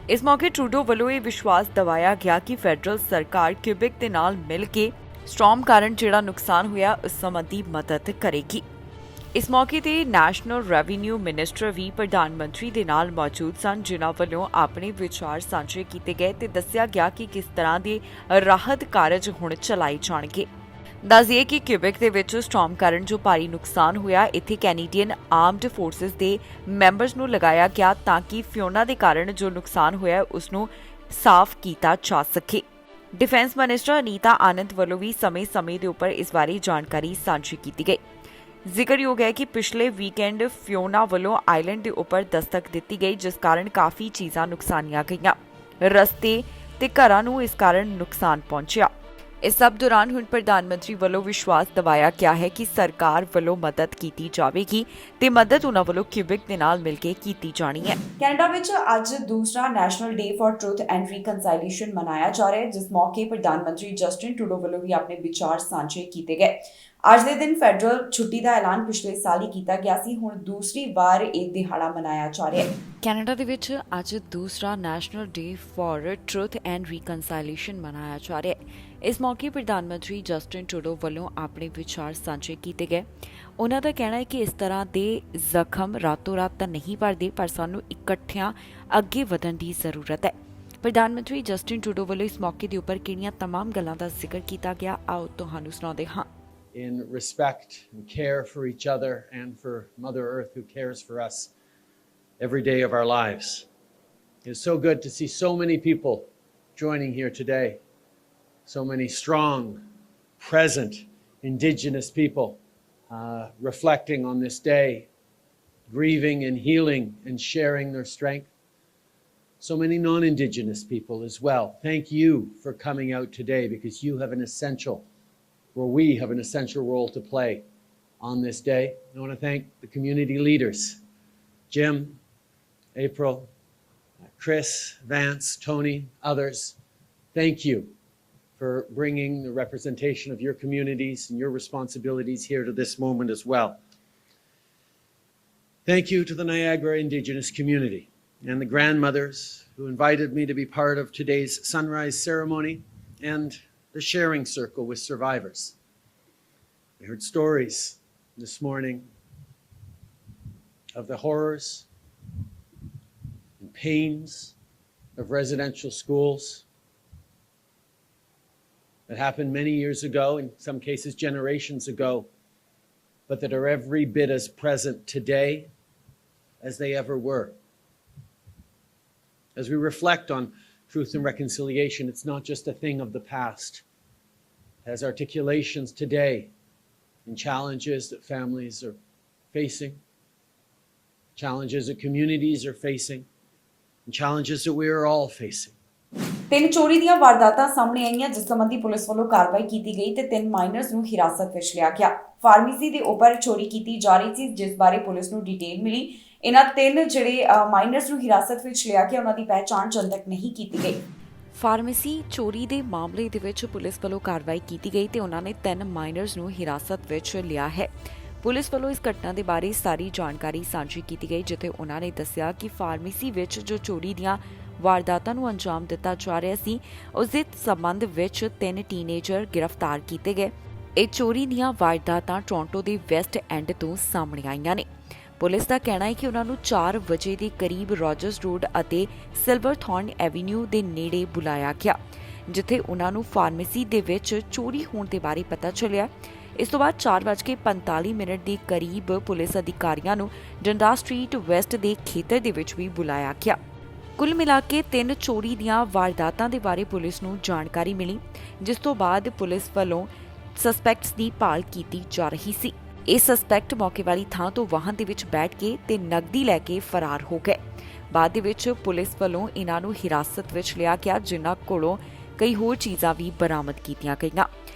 A: ਇਸ ਮੌਕੇ ਟਰੂਡੋ ਵੱਲੋਂ ਇਹ ਵਿਸ਼ਵਾਸ ਦਿਵਾਇਆ ਗਿਆ ਕਿ ਫੈਡਰਲ ਸਰਕਾਰ ਕਿਊਬੈਕ ਦੇ ਨਾਲ ਮਿਲ ਕੇ ਸਟਾਰਮ ਕਾਰਨ ਜਿਹੜਾ ਨੁਕਸਾਨ ਹੋਇਆ ਉਸ ਸੰਬੰਧੀ ਮਦਦ ਕਰੇਗੀ। ਇਸ ਮੌਕੇ ਤੇ ਨੈਸ਼ਨਲ ਰੈਵਨਿਊ ਮਿਨਿਸਟਰ ਵੀ ਪ੍ਰਧਾਨ ਮੰਤਰੀ ਦੇ ਨਾਲ ਮੌਜੂਦ ਸਨ, ਜਿਨ੍ਹਾਂ ਵੱਲੋਂ ਆਪਣੇ ਵਿਚਾਰ ਸਾਂਝੇ ਕੀਤੇ ਗਏ ਤੇ ਦੱਸਿਆ ਗਿਆ ਕਿ ਕਿਸ ਤਰ੍ਹਾਂ ਦੇ ਰਾਹਤ ਕਾਰਜ ਹੁਣ ਚਲਾਏ ਜਾਣਗੇ। ਦੱਸਦੀਏ ਕਿ ਕਿਊਬੈਕ ਦੇ ਵਿੱਚ ਸਟਾਰਮ ਕਾਰਨ ਜੋ ਭਾਰੀ ਨੁਕਸਾਨ ਹੋਇਆ, ਇੱਥੇ ਕੈਨੇਡੀਅਨ ਆਰਮਡ ਫੋਰਸਿਸ ਦੇ ਮੈਂਬਰਸ ਨੂੰ ਲਗਾਇਆ ਗਿਆ ਤਾਂ ਕਿ ਫਿਓਨਾ ਦੇ ਕਾਰਨ ਜੋ ਨੁਕਸਾਨ ਹੋਇਆ ਉਸ ਨੂੰ ਸਾਫ਼ ਕੀਤਾ ਜਾ ਸਕੇ। ਡਿਫੈਂਸ ਮਿਨਿਸਟਰ ਅਨੀਤਾ ਆਨੰਦ ਵੱਲੋਂ ਵੀ ਸਮੇਂ-ਸਮੇਂ ਦੇ ਉੱਪਰ ਇਸ ਬਾਰੇ ਜਾਣਕਾਰੀ ਸਾਂਝੀ ਕੀਤੀ ਗਈ। ਜ਼ਿਕਰਯੋਗ ਹੈ ਕਿ ਪਿਛਲੇ ਵੀਕਐਂਡ ਫਿਓਨਾ ਵੱਲੋਂ ਆਈਲੈਂਡ ਦੇ ਉੱਪਰ ਦਸਤਕ ਦਿੱਤੀ ਗਈ, ਜਿਸ ਕਾਰਨ ਕਾਫੀ ਚੀਜ਼ਾਂ ਨੁਕਸਾਨੀਆਂ ਗਈਆਂ। ਰਸਤੇ ਤੇ ਘਰਾਂ ਨੂੰ ਇਸ ਕਾਰਨ ਨੁਕਸਾਨ ਪਹੁੰਚਿਆ। ਇਸ ਸਭ ਦੌਰਾਨ ਹੁਣ ਪ੍ਰਧਾਨ ਮੰਤਰੀ ਵੱਲੋਂ ਵਿਸ਼ਵਾਸ ਦਿਵਾਇਆ ਗਿਆ ਹੈ ਕਿ ਸਰਕਾਰ ਵੱਲੋਂ ਮਦਦ ਕੀਤੀ ਜਾਵੇਗੀ ਤੇ ਮਦਦ ਉਹਨਾਂ ਵੱਲੋਂ ਕਿਊਬੈਕ ਦੇ ਨਾਲ ਮਿਲ ਕੇ ਕੀਤੀ ਜਾਣੀ ਹੈ। ਕੈਨੇਡਾ ਵਿੱਚ ਅੱਜ ਦੂਸਰਾ National Day for Truth and Reconciliation ਮਨਾਇਆ ਜਾ ਰਿਹਾ ਹੈ, ਜਿਸ ਮੌਕੇ ਪ੍ਰਧਾਨ ਮੰਤਰੀ ਜਸਟਿਨ ਟਰੂਡੋ ਵੱਲੋਂ ਵੀ ਆਪਣੇ ਵਿਚਾਰ ਸਾਂਝੇ ਕੀਤੇ ਗਏ। ਅੱਜ ਦੇ ਦਿਨ ਫੈਡਰਲ ਛੁੱਟੀ ਦਾ ਐਲਾਨ ਪਿਛਲੇ ਸਾਲ ਹੀ ਕੀਤਾ ਗਿਆ ਸੀ, ਹੁਣ ਦੂਸਰੀ ਵਾਰ ਇਹ ਦਿਹਾੜਾ ਮਨਾਇਆ ਜਾ ਰਿਹਾ ਹੈ। ਕੈਨੇਡਾ ਦੇ ਵਿੱਚ ਅੱਜ ਦੂਸਰਾ National Day for Truth and Reconciliation ਮਨਾਇਆ ਜਾ ਰਿਹਾ ਹੈ। ਇਸ ਮੌਕੇ ਪ੍ਰਧਾਨ ਮੰਤਰੀ ਜਸਟਿਨ ਟਰੂਡੋ ਵੱਲੋਂ ਆਪਣੇ ਵਿਚਾਰ ਸਾਂਝੇ ਕੀਤੇ ਗਏ। ਉਹਨਾਂ ਦਾ ਕਹਿਣਾ ਹੈ ਕਿ ਇਸ ਤਰ੍ਹਾਂ ਦੇ ਜ਼ਖਮ ਰਾਤੋਂ ਰਾਤ ਤਾਂ ਨਹੀਂ ਭਰਦੇ, ਪਰ ਸਾਨੂੰ ਇਕੱਠਿਆਂ ਅੱਗੇ ਵਧਣ ਦੀ ਜ਼ਰੂਰਤ ਹੈ। ਪ੍ਰਧਾਨ ਮੰਤਰੀ ਜਸਟਿਨ ਟਰੂਡੋ ਵੱਲੋਂ ਇਸ ਮੌਕੇ ਦੇ ਉੱਪਰ ਕਿਹੜੀਆਂ ਤਮਾਮ ਗੱਲਾਂ ਦਾ ਜ਼ਿਕਰ ਕੀਤਾ ਗਿਆ, ਆਓ ਤੁਹਾਨੂੰ ਸੁਣਾਉਂਦੇ ਹਾਂ।
B: In respect and care for each other and for Mother Earth, who cares for us every day of our lives. It is so good to see so many people joining here today, so many strong, present Indigenous people reflecting on this day, grieving and healing and sharing their strength. so many non-Indigenous people as well. Thank you for coming out today, because you have an essential, or we have an essential role to play on this day. I want to thank the community leaders, Jim, April, Chris, Vance, Tony, others. Thank you for bringing the representation of your communities and your responsibilities here to this moment as well. Thank you to the Niagara Indigenous community and the grandmothers who invited me to be part of today's sunrise ceremony and the sharing circle with survivors. I heard stories this morning of the horrors and pains of residential schools that happened many years ago, in some cases generations ago, but that are every bit as present today as they ever were. As we reflect on truth and reconciliation, it's not just a thing of the past. It has articulations today in challenges that families are facing, challenges that communities are facing, and challenges that we are all facing.
A: ਤਿੰਨ ਚੋਰੀ ਦੀਆਂ ਵਾਰਦਾਤਾਂ ਸਾਹਮਣੇ ਆਈਆਂ, ਜਿਸ ਸੰਬੰਧੀ ਪੁਲਿਸ ਵੱਲੋਂ ਕਾਰਵਾਈ ਕੀਤੀ ਗਈ ਤੇ ਤਿੰਨ ਮਾਈਨਰਸ ਨੂੰ ਹਿਰਾਸਤ ਵਿੱਚ ਲਿਆ ਗਿਆ। ਫਾਰਮੇਸੀ ਦੇ ਉੱਪਰ ਚੋਰੀ ਕੀਤੀ ਜਾ ਰਹੀ ਸੀ, ਜਿਸ ਬਾਰੇ ਪੁਲਿਸ ਨੂੰ ਡਿਟੇਲ ਮਿਲੀ। ਇਹਨਾਂ ਤਿੰਨ ਜਿਹੜੇ ਮਾਈਨਰਸ ਨੂੰ ਹਿਰਾਸਤ ਵਿੱਚ ਲਿਆ ਕੇ ਉਹਨਾਂ ਦੀ ਪਹਿਚਾਣ ਜਨਤਕ ਨਹੀਂ ਕੀਤੀ ਗਈ। ਫਾਰਮੇਸੀ ਚੋਰੀ ਦੇ ਮਾਮਲੇ ਦੇ ਵਿੱਚ ਪੁਲਿਸ ਵੱਲੋਂ ਕਾਰਵਾਈ ਕੀਤੀ ਗਈ ਤੇ ਉਹਨਾਂ ਨੇ ਤਿੰਨ ਮਾਈਨਰਸ ਨੂੰ ਹਿਰਾਸਤ ਵਿੱਚ ਲਿਆ ਹੈ। ਪੁਲਿਸ ਵੱਲੋਂ ਇਸ ਘਟਨਾ ਦੇ ਬਾਰੇ ਸਾਰੀ ਜਾਣਕਾਰੀ ਸਾਂਝੀ ਕੀਤੀ ਗਈ, ਜਿੱਥੇ ਉਹਨਾਂ ਨੇ ਦੱਸਿਆ ਕਿ ਫਾਰਮੇਸੀ ਵਿੱਚ ਜੋ ਚੋਰੀ ਦੀਆਂ ਵਾਰਦਾਤਾਂ ਨੂੰ ਅੰਜਾਮ ਦਿੱਤਾ ਜਾ ਰਿਹਾ ਸੀ, ਉਸ ਦੇ ਸੰਬੰਧ ਵਿੱਚ ਤਿੰਨ ਟੀਨੇਜਰ ਗ੍ਰਿਫਤਾਰ ਕੀਤੇ ਗਏ। ਇਹ ਚੋਰੀ ਦੀਆਂ ਵਾਰਦਾਤਾਂ ਟੋਰਾਂਟੋ ਦੇ ਵੈਸਟ ਐਂਡ ਤੋਂ ਸਾਹਮਣੇ ਆਈਆਂ ਨੇ। ਪੁਲਿਸ ਦਾ ਕਹਿਣਾ ਹੈ ਕਿ ਉਹਨਾਂ ਨੂੰ 4 ਵਜੇ ਦੇ ਕਰੀਬ ਰੋਜਰਸ ਰੋਡ ਅਤੇ ਸਿਲਵਰਥੌਰਨ ਐਵੀਨਿਊ ਦੇ ਨੇੜੇ ਬੁਲਾਇਆ ਗਿਆ, ਜਿੱਥੇ ਉਹਨਾਂ ਨੂੰ ਫਾਰਮੇਸੀ ਦੇ ਵਿੱਚ ਚੋਰੀ ਹੋਣ ਦੇ ਬਾਰੇ ਪਤਾ ਚੱਲਿਆ। ਇਸ ਤੋਂ ਬਾਅਦ 4:45 ਦੇ ਕਰੀਬ ਪੁਲਿਸ ਅਧਿਕਾਰੀਆਂ ਨੂੰ ਡੰਡਾਸ ਸਟਰੀਟ ਵੈਸਟ ਦੇ ਖੇਤਰ ਦੇ ਵਿੱਚ ਵੀ ਬੁਲਾਇਆ ਗਿਆ। ਕੁੱਲ ਮਿਲਾ ਕੇ 3 ਚੋਰੀ ਦੀਆਂ ਵਾਰਦਾਤਾਂ ਦੇ ਬਾਰੇ ਪੁਲਿਸ ਨੂੰ ਜਾਣਕਾਰੀ ਮਿਲੀ, ਜਿਸ ਤੋਂ ਬਾਅਦ ਪੁਲਿਸ ਵੱਲੋਂ ਸਸਪੈਕਟਸ ਦੀ ਭਾਲ ਕੀਤੀ ਜਾ ਰਹੀ ਸੀ। ਇਹ ਸਸਪੈਕਟ ਮੌਕੇ ਵਾਲੀ ਥਾਂ ਤੋਂ ਵਾਹਨ ਦੇ ਵਿੱਚ ਬੈਠ ਕੇ ਤੇ ਨਕਦੀ ਲੈ ਕੇ ਫਰਾਰ ਹੋ ਗਏ। ਬਾਅਦ ਦੇ ਵਿੱਚ ਪੁਲਿਸ ਵੱਲੋਂ ਇਹਨਾਂ ਨੂੰ ਹਿਰਾਸਤ ਵਿੱਚ ਲਿਆ ਗਿਆ, ਜਿਨ੍ਹਾਂ ਕੋਲੋਂ ਕਈ ਹੋਰ ਚੀਜ਼ਾਂ ਵੀ ਬਰਾਮਦ ਕੀਤੀਆਂ ਗਈਆਂ।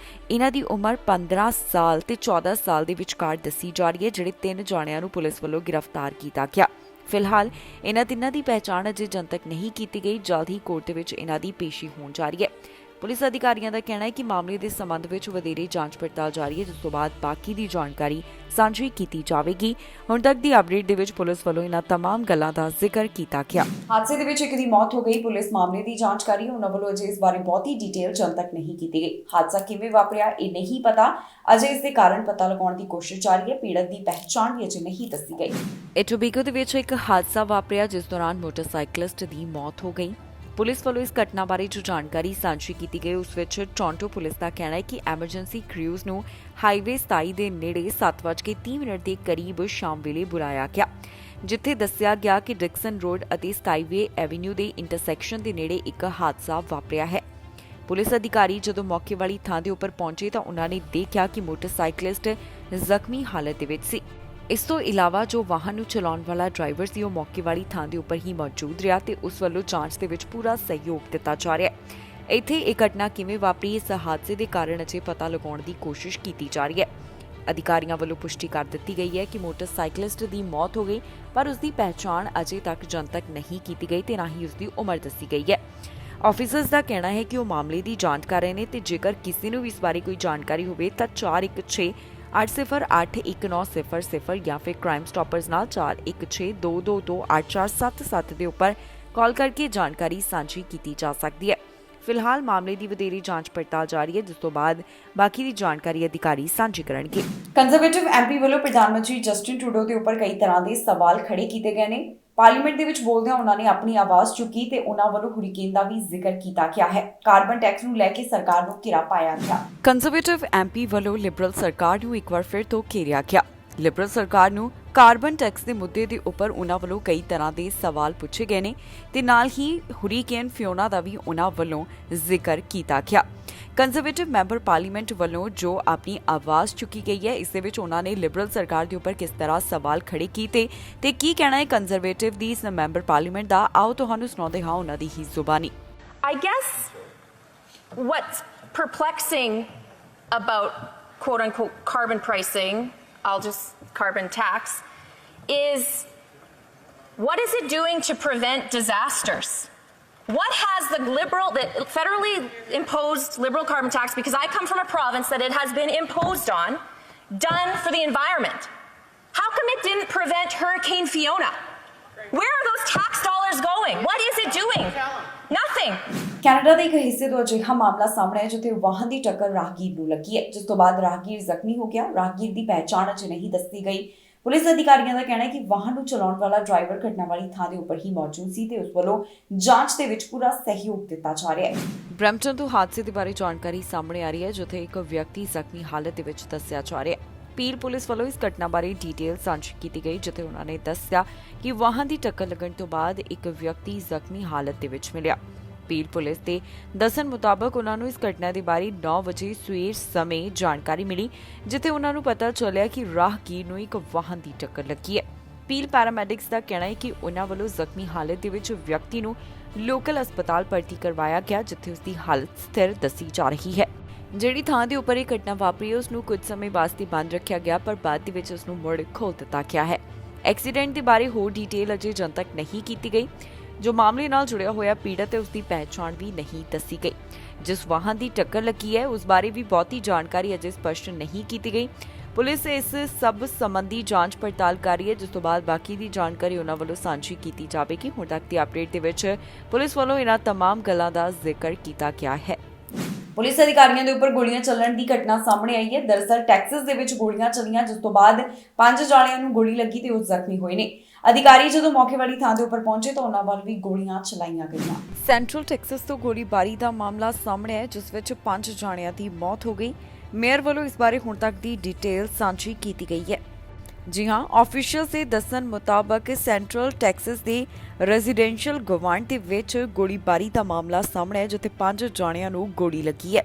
A: ਇਹਨਾਂ ਦੀ ਉਮਰ 15 ਸਾਲ ਤੇ 14 ਸਾਲ ਦੇ ਵਿਚਕਾਰ ਦੱਸੀ ਜਾ ਰਹੀ ਹੈ। ਜਿਹੜੇ 3 ਜਾਣਿਆਂ ਨੂੰ ਪੁਲਿਸ ਵੱਲੋਂ ਗ੍ਰਿਫਤਾਰ ਕੀਤਾ ਗਿਆ। ਫਿਲਹਾਲ ਇਹਨਾਂ ਤਿੰਨਾਂ ਦੀ ਪਹਿਚਾਣ ਅਜੇ ਜਨਤਕ ਨਹੀਂ ਕੀਤੀ ਗਈ। ਜਲਦ ਹੀ ਕੋਰਟ ਦੇ ਵਿੱਚ ਇਹਨਾਂ ਦੀ ਪੇਸ਼ੀ ਹੋਣ ਜਾ ਰਹੀ ਹੈ। ਪੁਲਿਸ ਅਧਿਕਾਰੀਆਂ ਦਾ ਕਹਿਣਾ ਹੈ ਕਿ ਮਾਮਲੇ ਦੇ ਸੰਬੰਧ ਵਿੱਚ ਵਧੇਰੇ ਜਾਂਚ ਪੜਤਾਲ ਜਾਰੀ ਹੈ, ਜਿਸ ਤੋਂ ਬਾਅਦ ਬਾਕੀ ਦੀ ਜਾਣਕਾਰੀ ਸਾਂਝੀ ਕੀਤੀ ਜਾਵੇਗੀ। ਹੁਣ ਤੱਕ ਦੀ ਅਪਡੇਟ ਦੇ ਵਿੱਚ ਪੁਲਿਸ ਵੱਲੋਂ ਇਹਨਾਂ तमाम ਗੱਲਾਂ ਦਾ ਜ਼ਿਕਰ ਕੀਤਾ ਗਿਆ। ਹਾਦਸੇ ਦੇ ਵਿੱਚ ਇੱਕ ਦੀ ਮੌਤ ਹੋ ਗਈ। ਪੁਲਿਸ ਮਾਮਲੇ ਦੀ ਜਾਂਚ ਕਰ ਰਹੀ ਹੈ। ਉਹਨਾਂ ਵੱਲੋਂ ਅਜੇ ਇਸ ਬਾਰੇ ਬਹੁਤੀ ਡਿਟੇਲ ਜਨਤਕ ਨਹੀਂ ਕੀਤੀ ਗਈ। ਹਾਦਸਾ ਕਿਵੇਂ ਵਾਪਰਿਆ ਇਹ ਨਹੀਂ ਪਤਾ। ਅਜੇ ਇਸ ਦੇ ਕਾਰਨ ਪਤਾ ਲਗਾਉਣ ਦੀ ਕੋਸ਼ਿਸ਼ ਜਾਰੀ ਹੈ। ਪੀੜਤ ਦੀ ਪਹਿਚਾਣ ਵੀ ਅਜੇ ਨਹੀਂ ਦੱਸੀ ਗਈ। ਟੋਬੈਗੋ ਦੇ ਵਿੱਚ ਇੱਕ ਹਾਦਸਾ ਵਾਪਰਿਆ, ਜਿਸ ਦੌਰਾਨ ਮੋਟਰਸਾਈਕਲਿਸਟ ਦੀ ਮੌਤ ਹੋ ਗਈ। ਪੁਲਿਸ ਵੱਲੋਂ ਇਸ ਘਟਨਾ ਬਾਰੇ ਜੋ ਜਾਣਕਾਰੀ ਸਾਂਝੀ ਕੀਤੀ ਗਈ, ਉਸ ਵਿੱਚ ਟੋਰਾਂਟੋ ਪੁਲਿਸ ਦਾ ਕਹਿਣਾ ਹੈ ਕਿ ਐਮਰਜੈਂਸੀ ਕ੍ਰਿਊਜ਼ ਨੂੰ ਹਾਈਵੇ 27 ਦੇ ਨੇੜੇ 7:30 ਦੇ ਕਰੀਬ ਸ਼ਾਮ ਵੇਲੇ ਬੁਲਾਇਆ ਗਿਆ, ਜਿੱਥੇ ਦੱਸਿਆ ਗਿਆ ਕਿ ਡਿਕਸਨ ਰੋਡ ਅਤੇ ਸਕਾਈਵੇ ਐਵੀਨਿਊ ਦੇ ਇੰਟਰਸੈਕਸ਼ਨ ਦੇ ਨੇੜੇ ਇੱਕ ਹਾਦਸਾ ਵਾਪਰਿਆ ਹੈ। ਪੁਲਿਸ ਅਧਿਕਾਰੀ ਜਦੋਂ ਮੌਕੇ ਵਾਲੀ ਥਾਂ ਦੇ ਉੱਪਰ ਪਹੁੰਚੇ ਤਾਂ ਉਹਨਾਂ ਨੇ ਦੇਖਿਆ ਕਿ ਮੋਟਰਸਾਈਕਲਿਸਟ ਜ਼ਖਮੀ ਹਾਲਤ ਦੇ ਵਿੱਚ ਸੀ। ਇਸ ਤੋਂ ਇਲਾਵਾ ਜੋ ਵਾਹਨ ਨੂੰ ਚਲਾਉਣ ਵਾਲਾ ਡਰਾਈਵਰ ਸੀ, ਉਹ ਮੌਕੇ ਵਾਲੀ ਥਾਂ ਦੇ ਉੱਪਰ ਹੀ ਮੌਜੂਦ ਰਿਹਾ ਤੇ ਉਸ ਵੱਲੋਂ ਜਾਂਚ ਦੇ ਵਿੱਚ ਪੂਰਾ ਸਹਿਯੋਗ ਦਿੱਤਾ ਜਾ ਰਿਹਾ ਹੈ। ਇੱਥੇ ਇਹ ਘਟਨਾ ਕਿਵੇਂ ਵਾਪਰੀ, ਇਸ ਹਾਦਸੇ ਦੇ ਕਾਰਨ ਅਜੇ ਪਤਾ ਲਗਾਉਣ ਦੀ ਕੋਸ਼ਿਸ਼ ਕੀਤੀ ਜਾ ਰਹੀ ਹੈ। ਅਧਿਕਾਰੀਆਂ ਵੱਲੋਂ ਪੁਸ਼ਟੀ ਕਰ ਦਿੱਤੀ ਗਈ ਹੈ ਕਿ ਮੋਟਰਸਾਈਕਲਿਸਟ ਦੀ ਮੌਤ ਹੋ ਗਈ, ਪਰ ਉਸ ਦੀ ਪਹਿਚਾਣ ਅਜੇ ਤੱਕ ਜਨਤਕ ਨਹੀਂ ਕੀਤੀ ਗਈ ਤੇ ਨਾ ਹੀ ਉਸ ਦੀ ਉਮਰ ਦੱਸੀ ਗਈ ਹੈ। ਆਫੀਸਰਸ ਦਾ ਕਹਿਣਾ ਹੈ ਕਿ ਉਹ ਮਾਮਲੇ ਦੀ ਜਾਂਚ ਕਰ ਰਹੇ ਨੇ ਤੇ ਜੇਕਰ ਕਿਸੇ ਨੂੰ ਵੀ ਇਸ ਬਾਰੇ ਕੋਈ ਜਾਣਕਾਰੀ ਹੋਵੇ ਤਾਂ 4168081900 ਜਾਂ ਫਿਰ ਕ੍ਰਾਈਮ ਸਟਾਪਰਸ ਨਾਲ 4162228477 ਦੇ ਉੱਪਰ ਕਾਲ ਕਰਕੇ ਜਾਣਕਾਰੀ ਸਾਂਝੀ ਕੀਤੀ ਜਾ ਸਕਦੀ ਹੈ। ਫਿਲਹਾਲ ਮਾਮਲੇ ਦੀ ਵਧੇਰੀ ਜਾਂਚ ਪੜਤਾਲ ਜਾਰੀ ਹੈ, ਜਿਸ ਤੋਂ ਬਾਅਦ ਬਾਕੀ ਦੀ ਜਾਣਕਾਰੀ ਅਧਿਕਾਰੀ ਸਾਂਝੀ ਕਰਨਗੇ। ਕੰਜ਼ਰਵੇਟਿਵ ਐਮਪੀ ਵੱਲੋਂ ਪ੍ਰਧਾਨ ਮੰਤਰੀ ਜਸਟਿਨ ਟਰੂਡੋ ਦੇ ਉੱਪਰ ਕਈ ਤਰ੍ਹਾਂ ਦੇ ਸਵਾਲ ਖੜੇ ਕੀਤੇ ਗਏ ਨੇ। ਪਾਰਲੀਮੈਂਟ ਦੇ ਵਿੱਚ ਬੋਲਦਿਆਂ ਉਹਨਾਂ ਨੇ ਆਪਣੀ ਆਵਾਜ਼ ਚੁੱਕੀ ਤੇ ਉਹਨਾਂ ਵੱਲੋਂ ਹੁਰੀਕੇਨ ਦਾ ਵੀ ਜ਼ਿਕਰ ਕੀਤਾ ਗਿਆ ਹੈ। ਕਾਰਬਨ ਟੈਕਸ ਨੂੰ ਲੈ ਕੇ ਸਰਕਾਰ ਨੂੰ ਘੇਰਾ ਪਾਇਆ ਗਿਆ। ਕੰਜ਼ਰਵੇਟਿਵ ਐਮਪੀ ਵੱਲੋਂ ਲਿਬਰਲ ਸਰਕਾਰ ਨੂੰ ਇੱਕ ਵਾਰ ਫਿਰ ਤੋਂ ਘੇਰਿਆ ਗਿਆ। ਲਿਬਰਲ ਸਰਕਾਰ ਨੂੰ ਕਾਰਬਨ ਟੈਕਸ ਦੇ ਮੁੱਦੇ ਦੇ ਉੱਪਰ ਉਹਨਾਂ ਵੱਲੋਂ ਕਈ ਤਰ੍ਹਾਂ ਦੇ ਸਵਾਲ ਪੁੱਛੇ ਗਏ ਨੇ ਤੇ ਨਾਲ ਹੀ ਹੁਰੀਕੇਨ ਫਿਓਨਾ ਦਾ ਵੀ ਉਹਨਾਂ ਵੱਲੋਂ ਜ਼ਿਕਰ ਕੀਤਾ ਗਿਆ। ਕੰਜ਼ਰਵੇਟਿਵ ਮੈਂਬਰ ਪਾਰਲੀਮੈਂਟ ਵੱਲੋਂ ਜੋ ਆਪਣੀ ਆਵਾਜ਼ ਚੁੱਕੀ ਗਈ ਹੈ, ਇਸ ਦੇ ਵਿੱਚ ਉਹਨਾਂ ਨੇ ਲਿਬਰਲ ਸਰਕਾਰ ਦੇ ਉੱਪਰ ਕਿਸ ਤਰ੍ਹਾਂ ਸਵਾਲ ਖੜੇ ਕੀਤੇ ਤੇ ਕੀ ਕਹਿਣਾ ਹੈ ਕੰਜ਼ਰਵੇਟਿਵ ਦੀ ਇਸ ਮੈਂਬਰ ਪਾਰਲੀਮੈਂਟ ਦਾ, ਆਓ ਤੁਹਾਨੂੰ ਸੁਣਾਉਂਦੇ ਹਾਂ ਉਹਨਾਂ ਦੀ ਹੀ ਜ਼ੁਬਾਨੀ।
C: I guess what's perplexing about quote unquote carbon pricing, carbon tax, is what is it doing to prevent disasters? What has the federally imposed liberal carbon tax, because I come from a province that it has been imposed on, done for the environment? How come it didn't prevent Hurricane Fiona? Where are those tax dollars going? What is it doing? Nothing.
A: Canada ਦੇ ਇੱਕ ਹਿੱਸੇ ਤੋਂ ਅਜਿਹਾ ਮਾਮਲਾ ਸਾਹਮਣੇ ਆਇਆ ਜਿੱਥੇ ਵਾਹਨ ਦੀ ਟੱਕਰ ਰਾਹਗੀਰ ਨੂੰ ਲੱਗੀ ਹੈ, ਜਿਸ ਤੋਂ ਬਾਅਦ ਰਾਹਗੀਰ ਜ਼ਖਮੀ ਹੋ ਗਿਆ। ਰਾਹਗੀਰ ਦੀ ਪਹਿਚਾਣ ਅਜੇ ਨਹੀਂ ਦੱਸੀ ਗਈ। ਪੁਲਿਸ ਅਧਿਕਾਰੀਆਂ ਦਾ ਕਹਿਣਾ ਹੈ ਕਿ ਵਾਹਨ ਨੂੰ ਚਲਾਉਣ ਵਾਲਾ ਡਰਾਈਵਰ ਘਟਨਾ ਵਾਲੀ ਥਾਂ ਦੇ ਉੱਪਰ ਹੀ ਮੌਜੂਦ ਸੀ ਤੇ ਉਸ ਵੱਲੋਂ ਜਾਂਚ ਦੇ ਵਿੱਚ ਪੂਰਾ ਸਹਿਯੋਗ ਦਿੱਤਾ ਜਾ ਰਿਹਾ ਹੈ। ਬ੍ਰੈਂਪਟਨ ਤੋਂ ਹਾਦਸੇ ਦੇ ਬਾਰੇ ਜਾਣਕਾਰੀ ਸਾਹਮਣੇ ਆ ਰਹੀ ਹੈ, ਜਿੱਥੇ ਇੱਕ ਵਿਅਕਤੀ ਜ਼ਖਮੀ ਹਾਲਤ ਦੇ ਵਿੱਚ ਦੱਸਿਆ ਜਾ ਰਿਹਾ ਹੈ। ਪੀਲ ਪੁਲਿਸ ਵੱਲੋਂ ਇਸ ਘਟਨਾ ਬਾਰੇ ਡਿਟੇਲ ਸਾਂਝੀ ਕੀਤੀ ਗਈ, ਜਿੱਥੇ ਉਹਨਾਂ ਨੇ ਦੱਸਿਆ ਕਿ ਵਾਹਨ ਦੀ ਟੱਕਰ ਲੱਗਣ ਤੋਂ ਬਾਅਦ ਇੱਕ ਵਿਅਕਤੀ ਜ਼ਖਮੀ ਹਾਲਤ ਦੇ ਵਿੱਚ ਮਿਲਿਆ। ਪੀਲ ਪੁਲਿਸ ਦੇ ਦੱਸਣ ਮੁਤਾਬਕ ਉਹਨਾਂ ਨੂੰ ਇਸ ਘਟਨਾ ਦੇ ਬਾਰੇ 9 ਵਜੇ ਸਵੇਰ ਸਮੇਂ ਜਾਣਕਾਰੀ ਮਿਲੀ, ਜਿੱਥੇ ਉਹਨਾਂ ਨੂੰ ਪਤਾ ਚੱਲਿਆ ਕਿ ਰਾਹਗੀਰ ਨੂੰ ਇੱਕ ਵਾਹਨ ਦੀ ਟੱਕਰ ਲੱਗੀ ਹੈ। ਪੀਲ ਪੈਰਾਮੈਡਿਕਸ ਦਾ ਕਹਿਣਾ ਹੈ ਕਿ ਉਹਨਾਂ ਵੱਲੋਂ ਜ਼ਖਮੀ ਹਾਲਤ ਦੇ ਵਿੱਚ ਵਿਅਕਤੀ ਨੂੰ ਲੋਕਲ ਹਸਪਤਾਲ ਭਰਤੀ ਕਰਵਾਇਆ ਗਿਆ, ਜਿੱਥੇ ਉਸ ਦੀ ਹਾਲਤ ਸਥਿਰ ਦੱਸੀ ਜਾ ਰਹੀ ਹੈ। ਜਿਹੜੀ ਥਾਂ ਦੇ ਉੱਪਰ ਇਹ ਘਟਨਾ ਵਾਪਰੀ ਉਸ ਨੂੰ ਕੁਝ ਸਮੇਂ ਵਾਸਤੇ ਬੰਦ ਰੱਖਿਆ ਗਿਆ, ਪਰ ਬਾਅਦ ਦੇ ਵਿੱਚ ਉਸ ਨੂੰ ਮੁੜ ਖੋਲ੍ਹ ਦਿੱਤਾ ਗਿਆ ਹੈ। ਐਕਸੀਡੈਂਟ ਦੇ ਬਾਰੇ ਹੋਰ ਡਿਟੇਲ ਅਜੇ ਜਨਤਕ ਨਹੀਂ ਕੀਤੀ ਗਈ। ਜੋ ਮਾਮਲੇ ਨਾਲ ਜੁੜਿਆ ਹੋਇਆ ਪੀੜਤ ਹੈ, ਉਸ ਦੀ ਪਹਿਚਾਣ ਵੀ ਨਹੀਂ ਦੱਸੀ ਗਈ। ਜਿਸ ਵਾਹਨ ਦੀ ਟੱਕਰ ਲੱਗੀ ਹੈ ਉਸ ਬਾਰੇ ਵੀ ਬਹੁਤੀ ਜਾਣਕਾਰੀ ਅਜੇ ਸਪਸ਼ਟ ਨਹੀਂ ਕੀਤੀ ਗਈ। ਪੁਲਿਸ ਇਸ ਸਭ ਸੰਬੰਧੀ ਜਾਂਚ ਪੜਤਾਲ ਕਰ ਰਹੀ ਹੈ, ਜਿਸ ਤੋਂ ਬਾਅਦ ਬਾਕੀ ਦੀ ਜਾਣਕਾਰੀ ਉਹਨਾਂ ਵੱਲੋਂ ਸਾਂਝੀ ਕੀਤੀ ਜਾਵੇਗੀ। ਹੁਣ ਤੱਕ ਦੀ ਅਪਡੇਟ ਦੇ ਵਿੱਚ ਪੁਲਿਸ ਵੱਲੋਂ ਇਹਨਾਂ तमाम ਗੱਲਾਂ ਦਾ ਜ਼ਿਕਰ ਕੀਤਾ ਗਿਆ ਹੈ। ਪੁਲਿਸ ਅਧਿਕਾਰੀਆਂ ਦੇ ਉੱਪਰ ਗੋਲੀਆਂ ਚੱਲਣ ਦੀ ਘਟਨਾ ਸਾਹਮਣੇ ਆਈ ਹੈ। ਦਰਅਸਲ ਟੈਕਸਸ ਦੇ ਵਿੱਚ ਗੋਲੀਆਂ ਚੱਲੀਆਂ, ਜਿਸ ਤੋਂ ਬਾਅਦ 5 ਜਾਣਿਆਂ ਨੂੰ ਗੋਲੀ ਲੱਗੀ ਤੇ ਉਹ ਜ਼ਖਮੀ ਹੋਏ ਨੇ। ਅਧਿਕਾਰੀ ਜਦੋਂ ਮੌਕੇ ਵਾਲੀ ਥਾਂ ਦੇ ਉੱਪਰ ਪਹੁੰਚੇ ਤਾਂ ਉਹਨਾਂ ਵੱਲ ਵੀ ਗੋਲੀਆਂ ਚਲਾਈਆਂ ਗਈਆਂ। ਸੈਂਟਰਲ ਟੈਕਸਸ ਤੋਂ ਗੋਲੀਬਾਰੀ ਦਾ ਮਾਮਲਾ ਸਾਹਮਣੇ ਆਇਆ, ਜਿਸ ਵਿੱਚ 5 ਜਾਣਿਆਂ ਦੀ ਮੌਤ ਹੋ ਗਈ। ਮੇਅਰ ਵੱਲੋਂ ਇਸ ਬਾਰੇ ਹੁਣ ਤੱਕ ਦੀ ਡਿਟੇਲ ਸਾਂਝੀ ਕੀਤੀ ਗਈ ਹੈ। ਜੀ ਹਾਂ, ਆਫੀਸ਼ੀਅਲਸ ਦੇ ਦੱਸਣ ਮੁਤਾਬਕ ਸੈਂਟਰਲ ਟੈਕਸਸ ਦੇ ਰੈਜ਼ੀਡੈਂਸ਼ੀਅਲ ਗਵਾਂਢ ਦੇ ਵਿੱਚ ਗੋਲੀਬਾਰੀ ਦਾ ਮਾਮਲਾ ਸਾਹਮਣੇ ਆਇਆ, ਜਿੱਥੇ 5 ਜਾਣਿਆਂ ਨੂੰ ਗੋਲੀ ਲੱਗੀ ਹੈ।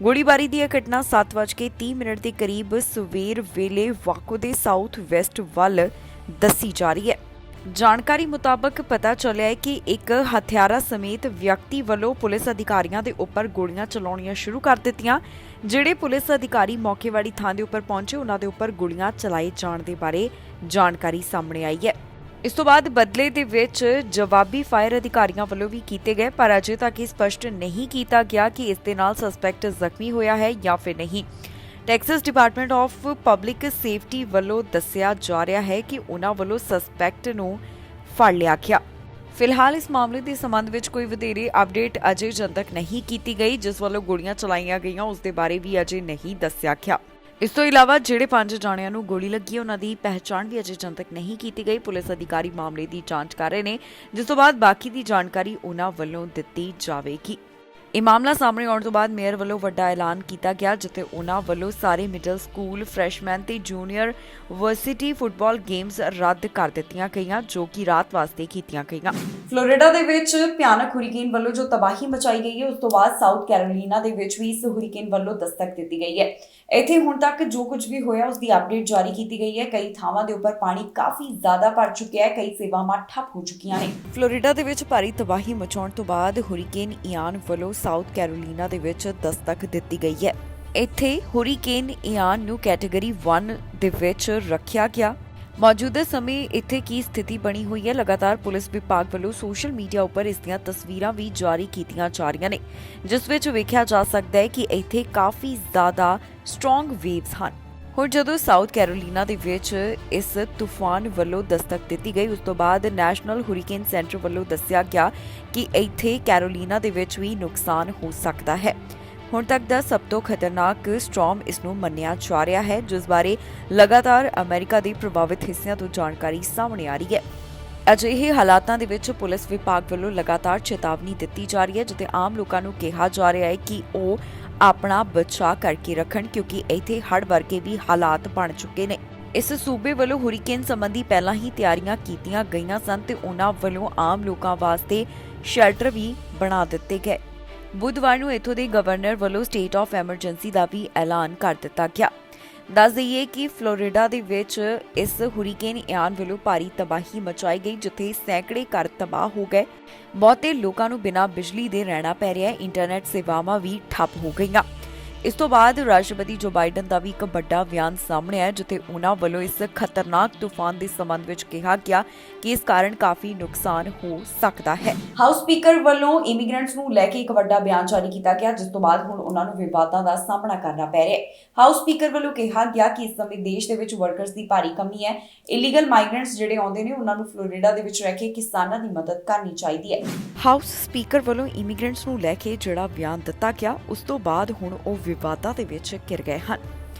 A: ਗੋਲੀਬਾਰੀ ਦੀ ਇਹ ਘਟਨਾ 7:30 ਦੇ ਕਰੀਬ ਸਵੇਰ ਵੇਲੇ ਵਾਕੋ ਦੇ ਸਾਊਥ ਵੈਸਟ ਵੱਲ ਦੱਸੀ ਜਾ ਰਹੀ ਹੈ। ਜਾਣਕਾਰੀ ਮੁਤਾਬਕ ਪਤਾ ਚੱਲਿਆ ਹੈ ਕਿ ਇੱਕ ਹਥਿਆਰਾਂ ਸਮੇਤ ਵਿਅਕਤੀ ਵੱਲੋਂ ਪੁਲਿਸ ਅਧਿਕਾਰੀਆਂ ਦੇ ਉੱਪਰ ਗੋਲੀਆਂ ਚਲਾਉਣੀਆਂ ਸ਼ੁਰੂ ਕਰ ਦਿੱਤੀਆਂ। ਜਿਹੜੇ ਪੁਲਿਸ ਅਧਿਕਾਰੀ ਮੌਕੇ ਵਾਲੀ ਥਾਂ ਦੇ ਉੱਪਰ ਪਹੁੰਚੇ, ਉਹਨਾਂ ਦੇ ਉੱਪਰ ਗੋਲੀਆਂ ਚਲਾਏ ਜਾਣ ਦੇ ਬਾਰੇ ਜਾਣਕਾਰੀ ਸਾਹਮਣੇ ਆਈ ਹੈ। ਇਸ ਤੋਂ ਬਾਅਦ ਬਦਲੇ ਦੇ ਵਿੱਚ ਜਵਾਬੀ ਫਾਇਰ ਅਧਿਕਾਰੀਆਂ ਵੱਲੋਂ ਵੀ ਕੀਤੇ ਗਏ, ਪਰ ਅਜੇ ਤੱਕ ਇਹ ਸਪਸ਼ਟ ਨਹੀਂ ਕੀਤਾ ਗਿਆ ਕਿ ਇਸ ਦੇ ਨਾਲ ਸਸਪੈਕਟ ਜ਼ਖਮੀ ਹੋਇਆ ਹੈ ਜਾਂ ਫਿਰ ਨਹੀਂ। Texas department of public safety ਵੱਲੋਂ ਦੱਸਿਆ ਜਾ ਰਿਹਾ ਹੈ ਕਿ ਉਹਨਾਂ ਵੱਲੋਂ ਸਸਪੈਕਟ ਨੂੰ ਫੜ ਲਿਆ ਗਿਆ। ਫਿਲਹਾਲ ਇਸ ਮਾਮਲੇ ਦੇ ਸੰਬੰਧ ਵਿੱਚ ਕੋਈ ਵਧੇਰੇ ਅਪਡੇਟ ਅਜੇ ਜਨਤਕ ਨਹੀਂ ਕੀਤੀ ਗਈ। ਜਿਸ ਵੱਲੋਂ ਗੋਲੀਆਂ ਚਲਾਈਆਂ ਗਈਆਂ ਉਸ ਦੇ ਬਾਰੇ ਵੀ ਅਜੇ ਨਹੀਂ ਦੱਸਿਆ ਗਿਆ। ਇਸ ਤੋਂ ਇਲਾਵਾ ਜਿਹੜੇ 5 ਜਾਣਿਆਂ ਨੂੰ ਗੋਲੀ ਲੱਗੀ ਉਹਨਾਂ ਦੀ ਪਹਿਚਾਣ ਵੀ ਅਜੇ ਜਨਤਕ ਨਹੀਂ ਕੀਤੀ ਗਈ। ਪੁਲਿਸ ਅਧਿਕਾਰੀ ਮਾਮਲੇ ਦੀ ਜਾਂਚ ਕਰ ਰਹੇ ਨੇ, ਜਿਸ ਤੋਂ ਬਾਅਦ ਬਾਕੀ ਦੀ ਜਾਣਕਾਰੀ ਉਹਨਾਂ ਵੱਲੋਂ ਦਿੱਤੀ ਜਾਵੇਗੀ। ਇਹ ਮਾਮਲਾ ਸਾਹਮਣੇ ਆਉਣ ਤੋਂ ਬਾਅਦ ਮੇਅਰ ਵੱਲੋਂ ਵੱਡਾ ਐਲਾਨ ਕੀਤਾ ਗਿਆ, ਜਿੱਥੇ ਉਹਨਾਂ ਵੱਲੋਂ ਸਾਰੇ ਮਿਡਲ ਸਕੂਲ, ਫਰੈਸ਼ਮੈਨ ਤੇ ਜੂਨੀਅਰ ਵਰਸਿਟੀ ਫੁੱਟਬਾਲ ਗੇਮਸ ਰੱਦ ਕਰ ਦਿੱਤੀਆਂ ਗਈਆਂ, ਜੋ ਕਿ ਰਾਤ ਵਾਸਤੇ ਕੀਤੀਆਂ ਗਈਆਂ। ਫਲੋਰੀਡਾ ਦੇ ਵਿੱਚ ਭਿਆਨਕ ਹੁਰੀਕੇਨ ਵੱਲੋਂ ਜੋ ਤਬਾਹੀ ਮਚਾਈ ਗਈ ਹੈ, ਉਸ ਤੋਂ ਬਾਅਦ ਸਾਊਥ ਕੈਰੋਲੀਨਾ ਦੇ ਵਿੱਚ ਵੀ ਇਸ ਹੁਰੀਕੇਨ ਵੱਲੋਂ ਦਸਤਕ ਦਿੱਤੀ ਗਈ ਹੈ। ਇੱਥੇ ਹੁਣ ਤੱਕ ਜੋ ਕੁਝ ਵੀ ਹੋਇਆ ਉਸ ਦੀ ਅਪਡੇਟ ਜਾਰੀ ਕੀਤੀ ਗਈ ਹੈ। ਕਈ ਥਾਵਾਂ ਦੇ ਉੱਪਰ ਪਾਣੀ ਕਾਫੀ ਜ਼ਿਆਦਾ ਭਰ ਚੁੱਕਿਆ ਹੈ, ਕਈ ਸੇਵਾਵਾਂ ਠੱਪ ਹੋ ਚੁੱਕੀਆਂ ਨੇ। ਫਲੋਰੀਡਾ ਦੇ ਵਿੱਚ ਭਾਰੀ ਤਬਾਹੀ ਮਚਾਉਣ ਤੋਂ ਬਾਅਦ ਹੁਰੀਕੇਨ ਇਆਨ ਵੱਲੋਂ ਸਾਊਥ ਕੈਰੋਲੀਨਾ ਦੇ ਵਿੱਚ ਦਸਤਕ ਦਿੱਤੀ ਗਈ ਹੈ। ਇੱਥੇ ਹੁਰੀਕੇਨ ਇਆਨ ਨੂੰ ਕੈਟਾਗਰੀ 1 ਦੇ ਵਿੱਚ ਰੱਖਿਆ ਗਿਆ। ਮੌਜੂਦਾ ਸਮੇਂ ਇੱਥੇ ਕੀ ਸਥਿਤੀ ਬਣੀ ਹੋਈ ਹੈ, ਲਗਾਤਾਰ ਪੁਲਿਸ ਵਿਭਾਗ ਵੱਲੋਂ ਸੋਸ਼ਲ ਮੀਡੀਆ ਉੱਪਰ ਇਸ ਦੀਆਂ ਤਸਵੀਰਾਂ ਵੀ ਜਾਰੀ ਕੀਤੀਆਂ ਜਾ ਰਹੀਆਂ ਨੇ, ਜਿਸ ਵਿੱਚ ਵੇਖਿਆ ਜਾ ਸਕਦਾ ਹੈ ਕਿ ਇੱਥੇ ਕਾਫੀ ਜ਼ਿਆਦਾ ਸਟਰੋਂਗ ਵੇਵਸ ਹਨ। ਹੁਣ ਜਦੋਂ ਸਾਊਥ ਕੈਰੋਲੀਨਾ ਦੇ ਵਿੱਚ ਇਸ ਤੂਫਾਨ ਵੱਲੋਂ ਦਸਤਕ ਦਿੱਤੀ ਗਈ, ਉਸ ਤੋਂ ਬਾਅਦ ਨੈਸ਼ਨਲ ਹੁਰੀਕੇਨ ਸੈਂਟਰ ਵੱਲੋਂ ਦੱਸਿਆ ਗਿਆ ਕਿ ਇੱਥੇ ਕੈਰੋਲੀਨਾ ਦੇ ਵਿੱਚ ਵੀ ਨੁਕਸਾਨ ਹੋ ਸਕਦਾ ਹੈ। ਹੁਣ ਤੱਕ ਦਾ ਸਭ ਤੋਂ ਖਤਰਨਾਕ ਸਟਾਰਮ ਇਸ ਨੂੰ ਮੰਨਿਆ ਜਾ ਰਿਹਾ ਹੈ, ਜਿਸ ਬਾਰੇ ਲਗਾਤਾਰ ਅਮਰੀਕਾ ਦੇ ਪ੍ਰਭਾਵਿਤ ਹਿੱਸਿਆਂ ਤੋਂ ਜਾਣਕਾਰੀ ਸਾਹਮਣੇ ਆ ਰਹੀ ਹੈ। ਅਜਿਹੇ ਹਾਲਾਤਾਂ ਦੇ ਵਿੱਚ ਪੁਲਿਸ ਵਿਭਾਗ ਵੱਲੋਂ ਲਗਾਤਾਰ ਚੇਤਾਵਨੀ ਦਿੱਤੀ ਜਾ ਰਹੀ ਹੈ, ਜਿੱਥੇ ਆਮ ਲੋਕਾਂ ਨੂੰ ਕਿਹਾ ਜਾ ਰਿਹਾ ਹੈ ਕਿ ਉਹ ਆਪਣਾ ਬਚਾਅ ਕਰਕੇ ਰੱਖਣ, ਕਿਉਂਕਿ ਇੱਥੇ ਹੜ੍ਹ ਵਰਗੇ ਵੀ ਹਾਲਾਤ ਬਣ ਚੁੱਕੇ ਨੇ। ਇਸ ਸੂਬੇ ਵੱਲੋਂ ਹੁਰੀਕੇਨ ਸੰਬੰਧੀ ਪਹਿਲਾਂ ਹੀ ਤਿਆਰੀਆਂ ਕੀਤੀਆਂ ਗਈਆਂ ਸਨ ਤੇ ਉਹਨਾਂ ਵੱਲੋਂ ਆਮ ਲੋਕਾਂ ਵਾਸਤੇ ਸ਼ੈਲਟਰ ਵੀ ਬਣਾ ਦਿੱਤੇ ਗਏ। ਬੁੱਧਵਾਰ ਨੂੰ ਇੱਥੋਂ ਦੇ ਗਵਰਨਰ ਵੱਲੋਂ ਸਟੇਟ ਆਫ ਐਮਰਜੈਂਸੀ ਦਾ ਵੀ ਐਲਾਨ ਕਰ ਦਿੱਤਾ ਗਿਆ। ਦੱਸ ਦਈਏ ਕਿ ਫਲੋਰੀਡਾ ਦੇ ਵਿੱਚ ਇਸ ਹੁਰੀਕੇਨ ਇਆਨ ਵੱਲੋਂ ਭਾਰੀ ਤਬਾਹੀ ਮਚਾਈ ਗਈ, ਜਿੱਥੇ ਸੈਂਕੜੇ ਘਰ ਤਬਾਹ ਹੋ ਗਏ। ਬਹੁਤੇ ਲੋਕਾਂ ਨੂੰ ਬਿਨਾਂ ਬਿਜਲੀ ਦੇ ਰਹਿਣਾ ਪੈ ਰਿਹਾ ਹੈ। ਇੰਟਰਨੈਟ ਸੇਵਾਵਾਂ ਵੀ ਠੱਪ ਹੋ ਗਈਆਂ। ਇਸ ਤੋਂ ਬਾਅਦ ਰਾਸ਼ਟਰਪਤੀ ਜੋ ਬਾਈਡਨ ਦਾ ਵੀ ਇੱਕ ਵੱਡਾ ਬਿਆਨ ਸਾਹਮਣੇ ਆਇਆ, ਜਿੱਥੇ ਉਹਨਾਂ ਵੱਲੋਂ ਇਸ ਖਤਰਨਾਕ ਤੂਫਾਨ ਦੇ ਸੰਬੰਧ ਵਿੱਚ ਕਿਹਾ ਗਿਆ ਕਿ ਇਸ ਕਾਰਨ ਕਾਫੀ ਨੁਕਸਾਨ ਹੋ ਸਕਦਾ ਹੈ। ਹਾਊਸ ਸਪੀਕਰ ਵੱਲੋਂ ਇਮੀਗ੍ਰੈਂਟਸ ਨੂੰ ਲੈ ਕੇ ਇੱਕ ਵੱਡਾ ਬਿਆਨ ਜਾਰੀ ਕੀਤਾ ਗਿਆ, ਜਿਸ ਤੋਂ ਬਾਅਦ ਹੁਣ ਉਹਨਾਂ ਨੂੰ ਵਿਵਾਦਾਂ ਦਾ ਸਾਹਮਣਾ ਕਰਨਾ ਪੈ ਰਿਹਾ ਹੈ। ਹਾਊਸ ਸਪੀਕਰ ਵੱਲੋਂ ਕਿਹਾ ਗਿਆ ਕਿ ਇਸ ਸਮੇਂ ਦੇਸ਼ ਦੇ ਵਿੱਚ ਵਰਕਰਸ ਦੀ ਭਾਰੀ ਕਮੀ ਹੈ। ਇਲੀਗਲ ਮਾਈਗ੍ਰੈਂਟਸ ਜਿਹੜੇ ਆਉਂਦੇ ਨੇ, ਉਹਨਾਂ ਨੂੰ ਫਲੋਰੀਡਾ ਦੇ ਵਿੱਚ ਰਹਿ ਕੇ ਕਿਸਾਨਾਂ ਦੀ ਮਦਦ ਕਰਨੀ ਚਾਹੀਦੀ ਹੈ। ਹਾਊਸ ਸਪੀਕਰ ਵੱਲੋਂ ਇਮੀਗ੍ਰੈਂਟਸ ਨੂੰ ਲੈ ਕੇ ਜਿਹੜਾ ਬਿਆਨ ਦਿੱਤਾ ਗਿਆ, ਉਸ ਤੋਂ ਬਾਅਦ ਹੁਣ ਉਹ ਵਿਵਾਦਾਂ ਦੇ ਵਿੱਚ ਘਿਰ ਗਏ ਹਨ।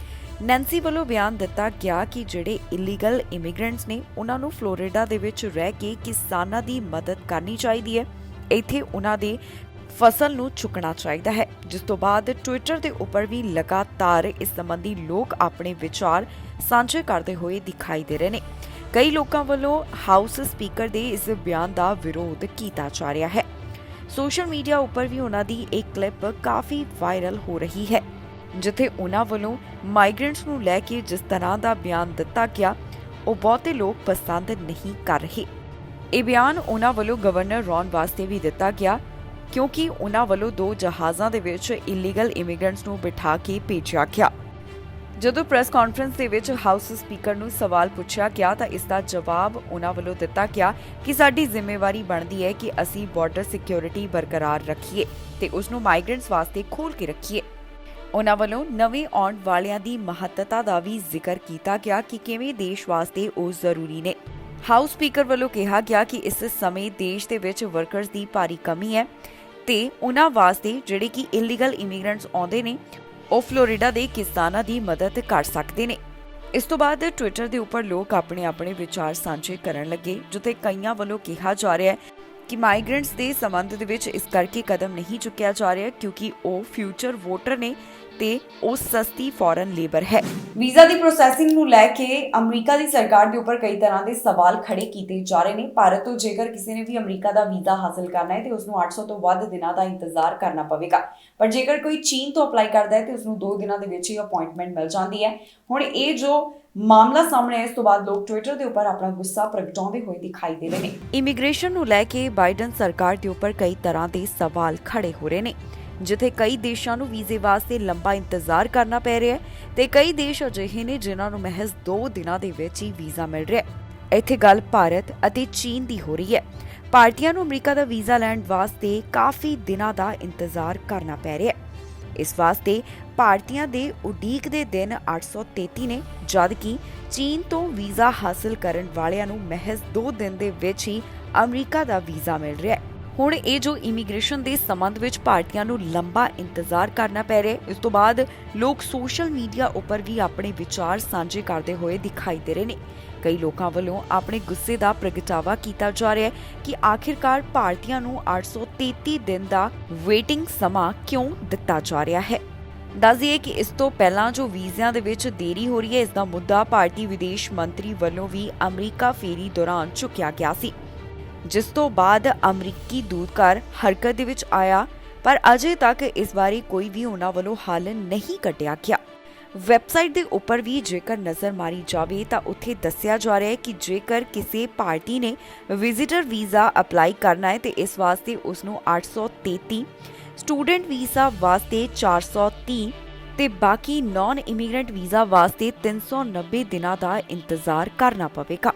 A: ਨੈਂਸੀ ਵੱਲੋਂ ਬਿਆਨ ਦਿੱਤਾ ਗਿਆ ਕਿ ਜਿਹੜੇ ਇਲੀਗਲ ਇਮੀਗ੍ਰੈਂਟਸ ਨੇ, ਉਹਨਾਂ ਨੂੰ ਫਲੋਰੀਡਾ ਦੇ ਵਿੱਚ ਰਹਿ ਕੇ ਕਿਸਾਨਾਂ ਦੀ ਮਦਦ ਕਰਨੀ ਚਾਹੀਦੀ ਹੈ। ਇੱਥੇ ਉਹਨਾਂ ਦੇ ਫਸਲ ਨੂੰ ਚੁੱਕਣਾ ਚਾਹੀਦਾ ਹੈ। ਜਿਸ ਤੋਂ ਬਾਅਦ ਟਵਿੱਟਰ ਦੇ ਉੱਪਰ ਵੀ ਲਗਾਤਾਰ ਇਸ ਸੰਬੰਧੀ ਲੋਕ ਆਪਣੇ ਵਿਚਾਰ ਸਾਂਝੇ ਕਰਦੇ ਹੋਏ ਦਿਖਾਈ ਦੇ ਰਹੇ ਨੇ। ਕਈ ਲੋਕਾਂ ਵੱਲੋਂ ਹਾਊਸ ਸਪੀਕਰ ਦੇ ਇਸ ਬਿਆਨ ਦਾ ਵਿਰੋਧ ਕੀਤਾ ਜਾ ਰਿਹਾ ਹੈ। ਸੋਸ਼ਲ ਮੀਡੀਆ ਉੱਪਰ ਵੀ ਉਹਨਾਂ ਦੀ ਇੱਕ ਕਲਿੱਪ ਕਾਫੀ ਵਾਇਰਲ ਹੋ ਰਹੀ ਹੈ, ਜਿੱਥੇ ਉਹਨਾਂ ਵੱਲੋਂ ਮਾਈਗ੍ਰੈਂਟਸ ਨੂੰ ਲੈ ਕੇ ਜਿਸ ਤਰ੍ਹਾਂ ਦਾ ਬਿਆਨ ਦਿੱਤਾ ਗਿਆ, ਉਹ ਬਹੁਤੇ ਲੋਕ ਪਸੰਦ ਨਹੀਂ ਕਰ ਰਹੇ। ਇਹ ਬਿਆਨ ਉਹਨਾਂ ਵੱਲੋਂ ਗਵਰਨਰ ਰੌਨ ਵਾਸਤੇ ਵੀ ਦਿੱਤਾ ਗਿਆ, ਕਿਉਂਕਿ ਉਹਨਾਂ ਵੱਲੋਂ 2 ਜਹਾਜ਼ਾਂ ਦੇ ਵਿੱਚ ਇਲੀਗਲ ਇਮੀਗ੍ਰੈਂਟਸ ਨੂੰ ਬਿਠਾ ਕੇ ਭੇਜਿਆ ਗਿਆ। ਜਦੋਂ ਪ੍ਰੈਸ ਕਾਨਫਰੰਸ ਦੇ ਵਿੱਚ ਹਾਊਸ ਸਪੀਕਰ ਨੂੰ ਸਵਾਲ ਪੁੱਛਿਆ ਗਿਆ ਤਾਂ ਇਸ ਦਾ ਜਵਾਬ ਉਹਨਾਂ ਵੱਲੋਂ ਦਿੱਤਾ ਗਿਆ ਕਿ ਸਾਡੀ ਜ਼ਿੰਮੇਵਾਰੀ ਬਣਦੀ ਹੈ ਕਿ ਅਸੀਂ ਬਾਰਡਰ ਸਿਕਿਉਰਿਟੀ ਬਰਕਰਾਰ ਰੱਖੀਏ ਤੇ ਉਸ ਨੂੰ ਮਾਈਗ੍ਰੈਂਟਸ ਵਾਸਤੇ ਖੋਲ੍ਹ ਕੇ ਰੱਖੀਏ। ਉਹਨਾਂ ਵੱਲੋਂ ਨਵੇਂ ਆਉਣ ਵਾਲਿਆਂ ਦੀ ਮਹੱਤਤਾ ਦਾ ਵੀ ਜ਼ਿਕਰ ਕੀਤਾ ਗਿਆ ਕਿ ਕਿਵੇਂ ਦੇਸ਼ ਵਾਸਤੇ ਉਹ ਜ਼ਰੂਰੀ ਨੇ। ਹਾਊਸ ਸਪੀਕਰ ਵੱਲੋਂ ਕਿਹਾ ਗਿਆ ਕਿ ਇਸ ਸਮੇਂ ਦੇਸ਼ ਦੇ ਵਿੱਚ ਵਰਕਰਸ ਦੀ ਭਾਰੀ ਕਮੀ ਹੈ ਤੇ ਉਹਨਾਂ ਵਾਸਤੇ ਜਿਹੜੇ ਕਿ ਇਲੀਗਲ ਇਮੀਗ੍ਰੈਂਟਸ ਆਉਂਦੇ ਨੇ, ਉਹ ਫਲੋਰੀਡਾ ਦੇ ਕਿਸਾਨਾਂ ਦੀ ਮਦਦ ਕਰ ਸਕਦੇ ਨੇ। ਇਸ ਤੋਂ ਬਾਅਦ ਟਵਿੱਟਰ ਦੇ ਉੱਪਰ ਲੋਕ ਆਪਣੇ ਵਿਚਾਰ ਸਾਂਝੇ ਕਰਨ ਲੱਗੇ, ਜਿੱਥੇ ਕਈਆਂ ਵੱਲੋਂ ਕਿਹਾ ਜਾ ਰਿਹਾ ਹੈ ਕਿ ਮਾਈਗ੍ਰੈਂਟਸ ਦੇ ਸੰਬੰਧ ਦੇ ਵਿੱਚ ਇਸ ਕਰਕੇ ਕਦਮ ਨਹੀਂ ਚੁੱਕਿਆ ਜਾ ਰਿਹਾ ਕਿਉਂਕਿ ਉਹ ਫਿਊਚਰ ਵੋਟਰ ਨੇ ਤੇ ਉਹ ਸਸਤੀ ਫੋਰਨ ਲੇਬਰ ਹੈ। ਵੀਜ਼ਾ ਦੀ ਪ੍ਰੋਸੈਸਿੰਗ ਨੂੰ ਲੈ ਕੇ ਅਮਰੀਕਾ ਦੀ ਸਰਕਾਰ ਦੇ ਉੱਪਰ ਕਈ ਤਰ੍ਹਾਂ ਦੇ ਸਵਾਲ ਖੜੇ ਕੀਤੇ ਜਾ ਰਹੇ ਨੇ। ਭਾਰਤ ਤੋਂ ਜੇਕਰ ਕਿਸੇ ਨੇ ਵੀ ਅਮਰੀਕਾ ਦਾ ਵੀਜ਼ਾ ਹਾਸਲ ਕਰਨਾ ਹੈ ਤੇ ਉਸ ਨੂੰ 800 ਤੋਂ ਵੱਧ ਦਿਨਾਂ ਦਾ ਇੰਤਜ਼ਾਰ ਕਰਨਾ ਪਵੇਗਾ, ਪਰ ਜੇਕਰ ਕੋਈ ਚੀਨ ਤੋਂ ਅਪਲਾਈ ਕਰਦਾ ਹੈ ਤੇ ਉਸ ਨੂੰ 2 ਦਿਨਾਂ ਦੇ ਵਿੱਚ ਹੀ ਅਪਾਇੰਟਮੈਂਟ ਮਿਲ ਜਾਂਦੀ ਹੈ। ਹੁਣ ਇਹ ਜੋ ਮਾਮਲਾ ਸਾਹਮਣੇ ਆਇਆ, ਇਸ ਤੋਂ ਬਾਅਦ ਲੋਕ ਟਵਿੱਟਰ ਦੇ ਉੱਪਰ ਆਪਣਾ ਗੁੱਸਾ ਪ੍ਰਗਟਾਉਂਦੇ ਹੋਏ ਦਿਖਾਈ ਦੇ ਰਹੇ ਨੇ। ਇਮੀਗ੍ਰੇਸ਼ਨ ਨੂੰ ਲੈ ਕੇ ਬਾਈਡਨ ਸਰਕਾਰ ਦੇ ਉੱਪਰ ਕਈ ਤਰ੍ਹਾਂ ਦੇ ਸਵਾਲ ਖੜੇ ਹੋ ਰਹੇ ਨੇ, ਜਿੱਥੇ ਕਈ ਦੇਸ਼ਾਂ ਨੂੰ ਵੀਜ਼ੇ ਵਾਸਤੇ ਲੰਬਾ ਇੰਤਜ਼ਾਰ ਕਰਨਾ ਪੈ ਰਿਹਾ ਹੈ ਤੇ ਕਈ ਦੇਸ਼ ਅਜਿਹੇ ਨੇ ਜਿਨ੍ਹਾਂ ਨੂੰ ਮਹਿਜ਼ 2 ਦਿਨਾਂ ਦੇ ਵਿੱਚ ਹੀ ਵੀਜ਼ਾ ਮਿਲ ਰਿਹਾ ਹੈ। ਇੱਥੇ ਗੱਲ ਭਾਰਤ ਅਤੇ ਚੀਨ ਦੀ ਹੋ ਰਹੀ ਹੈ। ਭਾਰਤੀਆਂ ਨੂੰ ਅਮਰੀਕਾ ਦਾ ਵੀਜ਼ਾ ਲੈਣ ਵਾਸਤੇ ਕਾਫੀ ਦਿਨਾਂ ਦਾ ਇੰਤਜ਼ਾਰ ਕਰਨਾ ਪੈ ਰਿਹਾ ਹੈ। ਇਸ ਵਾਸਤੇ ਭਾਰਤੀਆਂ ਦੇ ਉਡੀਕ ਦੇ ਦਿਨ 833 ਨੇ, ਜਦਕਿ ਚੀਨ ਤੋਂ ਵੀਜ਼ਾ ਹਾਸਲ ਕਰਨ ਵਾਲਿਆਂ ਨੂੰ ਮਹਿਜ਼ 2 ਦਿਨ ਦੇ ਵਿੱਚ ਹੀ ਅਮਰੀਕਾ ਦਾ ਵੀਜ਼ਾ ਮਿਲ ਰਿਹਾ ਹੈ। ਹੁਣ ਇਹ ਜੋ ਇਮੀਗ੍ਰੇਸ਼ਨ ਦੇ ਸੰਬੰਧ ਵਿੱਚ ਭਾਰਤੀਆਂ ਨੂੰ ਲੰਬਾ ਇੰਤਜ਼ਾਰ ਕਰਨਾ ਪੈ ਰਿਹਾ ਹੈ, ਇਸ ਤੋਂ ਬਾਅਦ ਲੋਕ ਸੋਸ਼ਲ ਮੀਡੀਆ ਉੱਪਰ ਵੀ ਆਪਣੇ ਵਿਚਾਰ ਸਾਂਝੇ ਕਰਦੇ ਹੋਏ ਦਿਖਾਈ ਦੇ ਰਹੇ ਨੇ। ਕਈ ਲੋਕਾਂ ਵੱਲੋਂ ਆਪਣੇ ਗੁੱਸੇ ਦਾ ਪ੍ਰਗਟਾਵਾ ਕੀਤਾ ਜਾ ਰਿਹਾ ਹੈ ਕਿ ਆਖਿਰਕਾਰ ਭਾਰਤੀਆਂ ਨੂੰ 833 ਦਿਨ ਦਾ ਵੇਟਿੰਗ ਸਮਾਂ ਕਿਉਂ ਦਿੱਤਾ ਜਾ ਰਿਹਾ ਹੈ। ਦੱਸ ਦਈਏ ਕਿ ਇਸ ਤੋਂ ਪਹਿਲਾਂ ਜੋ ਵੀਜ਼ਿਆਂ ਦੇ ਵਿੱਚ ਦੇਰੀ ਹੋ ਰਹੀ ਹੈ, ਇਸ ਦਾ ਮੁੱਦਾ ਭਾਰਤੀ ਵਿਦੇਸ਼ ਮੰਤਰੀ ਵੱਲੋਂ ਵੀ ਅਮਰੀਕਾ ਫੇਰੀ ਦੌਰਾਨ ਚੁੱਕਿਆ ਗਿਆ ਸੀ, ਜਿਸ ਤੋਂ ਬਾਅਦ ਅਮਰੀਕੀ ਦੂਤਘਰ ਹਰਕਤ ਦੇ ਵਿੱਚ ਆਇਆ, ਪਰ ਅਜੇ ਤੱਕ ਇਸ ਬਾਰੇ ਕੋਈ ਵੀ ਉਹਨਾਂ ਵੱਲੋਂ ਹੱਲ ਨਹੀਂ ਕੱਢਿਆ ਗਿਆ। ਵੈਬਸਾਈਟ ਦੇ ਉੱਪਰ ਵੀ ਜੇਕਰ ਨਜ਼ਰ ਮਾਰੀ ਜਾਵੇ ਤਾਂ ਉੱਥੇ ਦੱਸਿਆ ਜਾ ਰਿਹਾ ਹੈ ਕਿ ਜੇਕਰ ਕਿਸੇ ਪਾਰਟੀ ਨੇ ਵਿਜ਼ਿਟਰ ਵੀਜ਼ਾ ਅਪਲਾਈ ਕਰਨਾ ਹੈ ਤੇ ਇਸ ਵਾਸਤੇ ਉਸ ਨੂੰ 833, ਸਟੂਡੈਂਟ ਵੀਜ਼ਾ ਵਾਸਤੇ 430 ਤੇ ਬਾਕੀ ਨਾਨ ਇਮੀਗ੍ਰੈਂਟ ਵੀਜ਼ਾ ਵਾਸਤੇ 390 ਦਿਨਾਂ ਦਾ ਇੰਤਜ਼ਾਰ ਕਰਨਾ ਪਵੇਗਾ।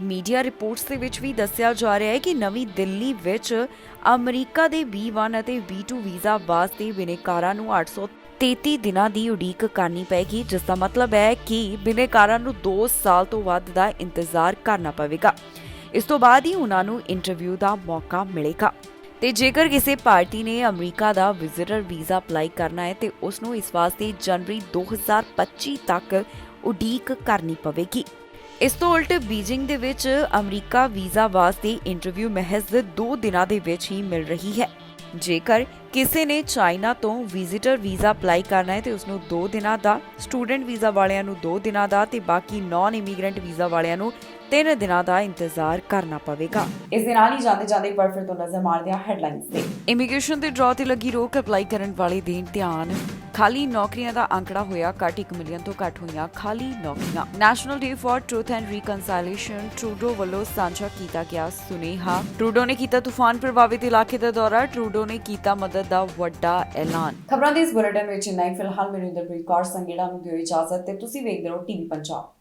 A: ਮੀਡੀਆ ਰਿਪੋਰਟਸ ਦੇ ਵਿੱਚ ਵੀ ਦੱਸਿਆ ਜਾ ਰਿਹਾ ਹੈ ਕਿ ਨਵੀਂ ਦਿੱਲੀ ਵਿੱਚ ਅਮਰੀਕਾ ਦੇ B1 ਅਤੇ B2 ਵੀਜ਼ਾ ਵਾਸਤੇ ਬਿਨੇਕਾਰਾਂ ਨੂੰ 833 ਦਿਨਾਂ ਦੀ ਉਡੀਕ ਕਰਨੀ ਪਏਗੀ, ਜਿਸ ਦਾ ਮਤਲਬ ਹੈ ਕਿ ਬਿਨੇਕਾਰਾਂ ਨੂੰ 2 ਸਾਲ ਤੋਂ ਵੱਧ ਦਾ ਇੰਤਜ਼ਾਰ ਕਰਨਾ ਪਵੇਗਾ। ਇਸ ਤੋਂ ਬਾਅਦ ਹੀ ਉਹਨਾਂ ਨੂੰ ਇੰਟਰਵਿਊ ਦਾ ਮੌਕਾ ਮਿਲੇਗਾ। ਤੇ ਜੇਕਰ ਕਿਸੇ ਪਾਰਟੀ ਨੇ ਅਮਰੀਕਾ ਦਾ ਵਿਜ਼ਿਟਰ ਵੀਜ਼ਾ ਅਪਲਾਈ ਕਰਨਾ ਹੈ ਤੇ ਉਸ ਨੂੰ ਇਸ ਵਾਸਤੇ ਜਨਵਰੀ 2025 ਤੱਕ ਉਡੀਕ ਕਰਨੀ ਪਵੇਗੀ। ਇਸ ਤੋਂ ਉਲਟ ਬੀਜਿੰਗ ਦੇ ਵਿੱਚ ਅਮਰੀਕਾ ਵੀਜ਼ਾ ਵਾਸਤੇ ਇੰਟਰਵਿਊ ਮਹਿਜ਼ 2 ਦਿਨਾਂ ਦੇ ਵਿੱਚ ਹੀ ਮਿਲ ਰਹੀ ਹੈ। ਜੇਕਰ ਕਿਸੇ ਨੇ ਚਾਈਨਾ ਤੋਂ ਵਿਜ਼ਿਟਰ ਵੀਜ਼ਾ ਅਪਲਾਈ ਕਰਨਾ ਹੈ ਤੇ ਉਸ ਨੂੰ 2 ਦਿਨਾਂ ਦਾ, ਸਟੂਡੈਂਟ ਵੀਜ਼ਾ ਵਾਲਿਆਂ ਨੂੰ 2 ਦਿਨਾਂ ਦਾ ਤੇ ਬਾਕੀ ਨਾਨ ਇਮੀਗ੍ਰੈਂਟ ਵੀਜ਼ਾ ਵਾਲਿਆਂ ਨੂੰ 3 ਦਿਨਾਂ ਦਾ ਇੰਤਜ਼ਾਰ ਕਰਨਾ ਪਵੇਗਾ। ਇਸ ਦੇ ਨਾਲ ਹੀ ਜਾਂਦੇ ਇੱਕ ਵਾਰ ਫਿਰ ਤੋਂ ਨਜ਼ਰ ਮਾਰਦੇ ਹਾਂ ਹੈਡਲਾਈਨਸ ਤੇ। ਇਮੀਗ੍ਰੇਸ਼ਨ ਦੇ ਡਰਾਅ ਤੇ ਲੱਗੀ ਰੋਕ, ਅਪਲਾਈ ਕਰਨ ਵਾਲੇ ਦੇਣ ਧਿਆਨ। ਖਾਲੀ ਨੌਕਰੀਆਂ ਦਾ ਅੰਕੜਾ ਹੋਇਆ ਘੱਟ, 1 ਮਿਲੀਅਨ ਤੋਂ ਘੱਟ ਹੋਈਆਂ ਖਾਲੀ ਨੌਕਰੀਆਂ। National Day for Truth and Reconciliation, Trudeau ਵੱਲੋਂ ਸਾਂਝਾ ਕੀਤਾ ਗਿਆ ਸੁਨੇਹਾ। ਟਰੂਡੋ ਨੇ ਕੀਤਾ ਤੂਫਾਨ ਪ੍ਰਭਾਵਿਤ ਇਲਾਕੇ ਦਾ ਦੌਰਾ, ਟਰੂਡੋ ਨੇ ਕੀਤਾ ਮਦਦ ਦਾ ਵੱਡਾ ਐਲਾਨ। ਖਬਰਾਂ ਦੇ ਇਸ ਬੁਲੇਟਿਨ ਵਿੱਚ ਇੰਨਾ ਹੀ। ਫਿਲਹਾਲ ਮੈਨੂੰ ਇੰਦਰਪ੍ਰੀਤ ਕੌਰ ਸੰਗੇੜਾ ਨੂੰ ਦਿਓ ਇਜਾਜ਼ਤ ਤੇ ਤੁਸੀਂ ਵੇਖਦੇ ਰਹੋ ਟੀਵੀ ਪੰਜਾਬ।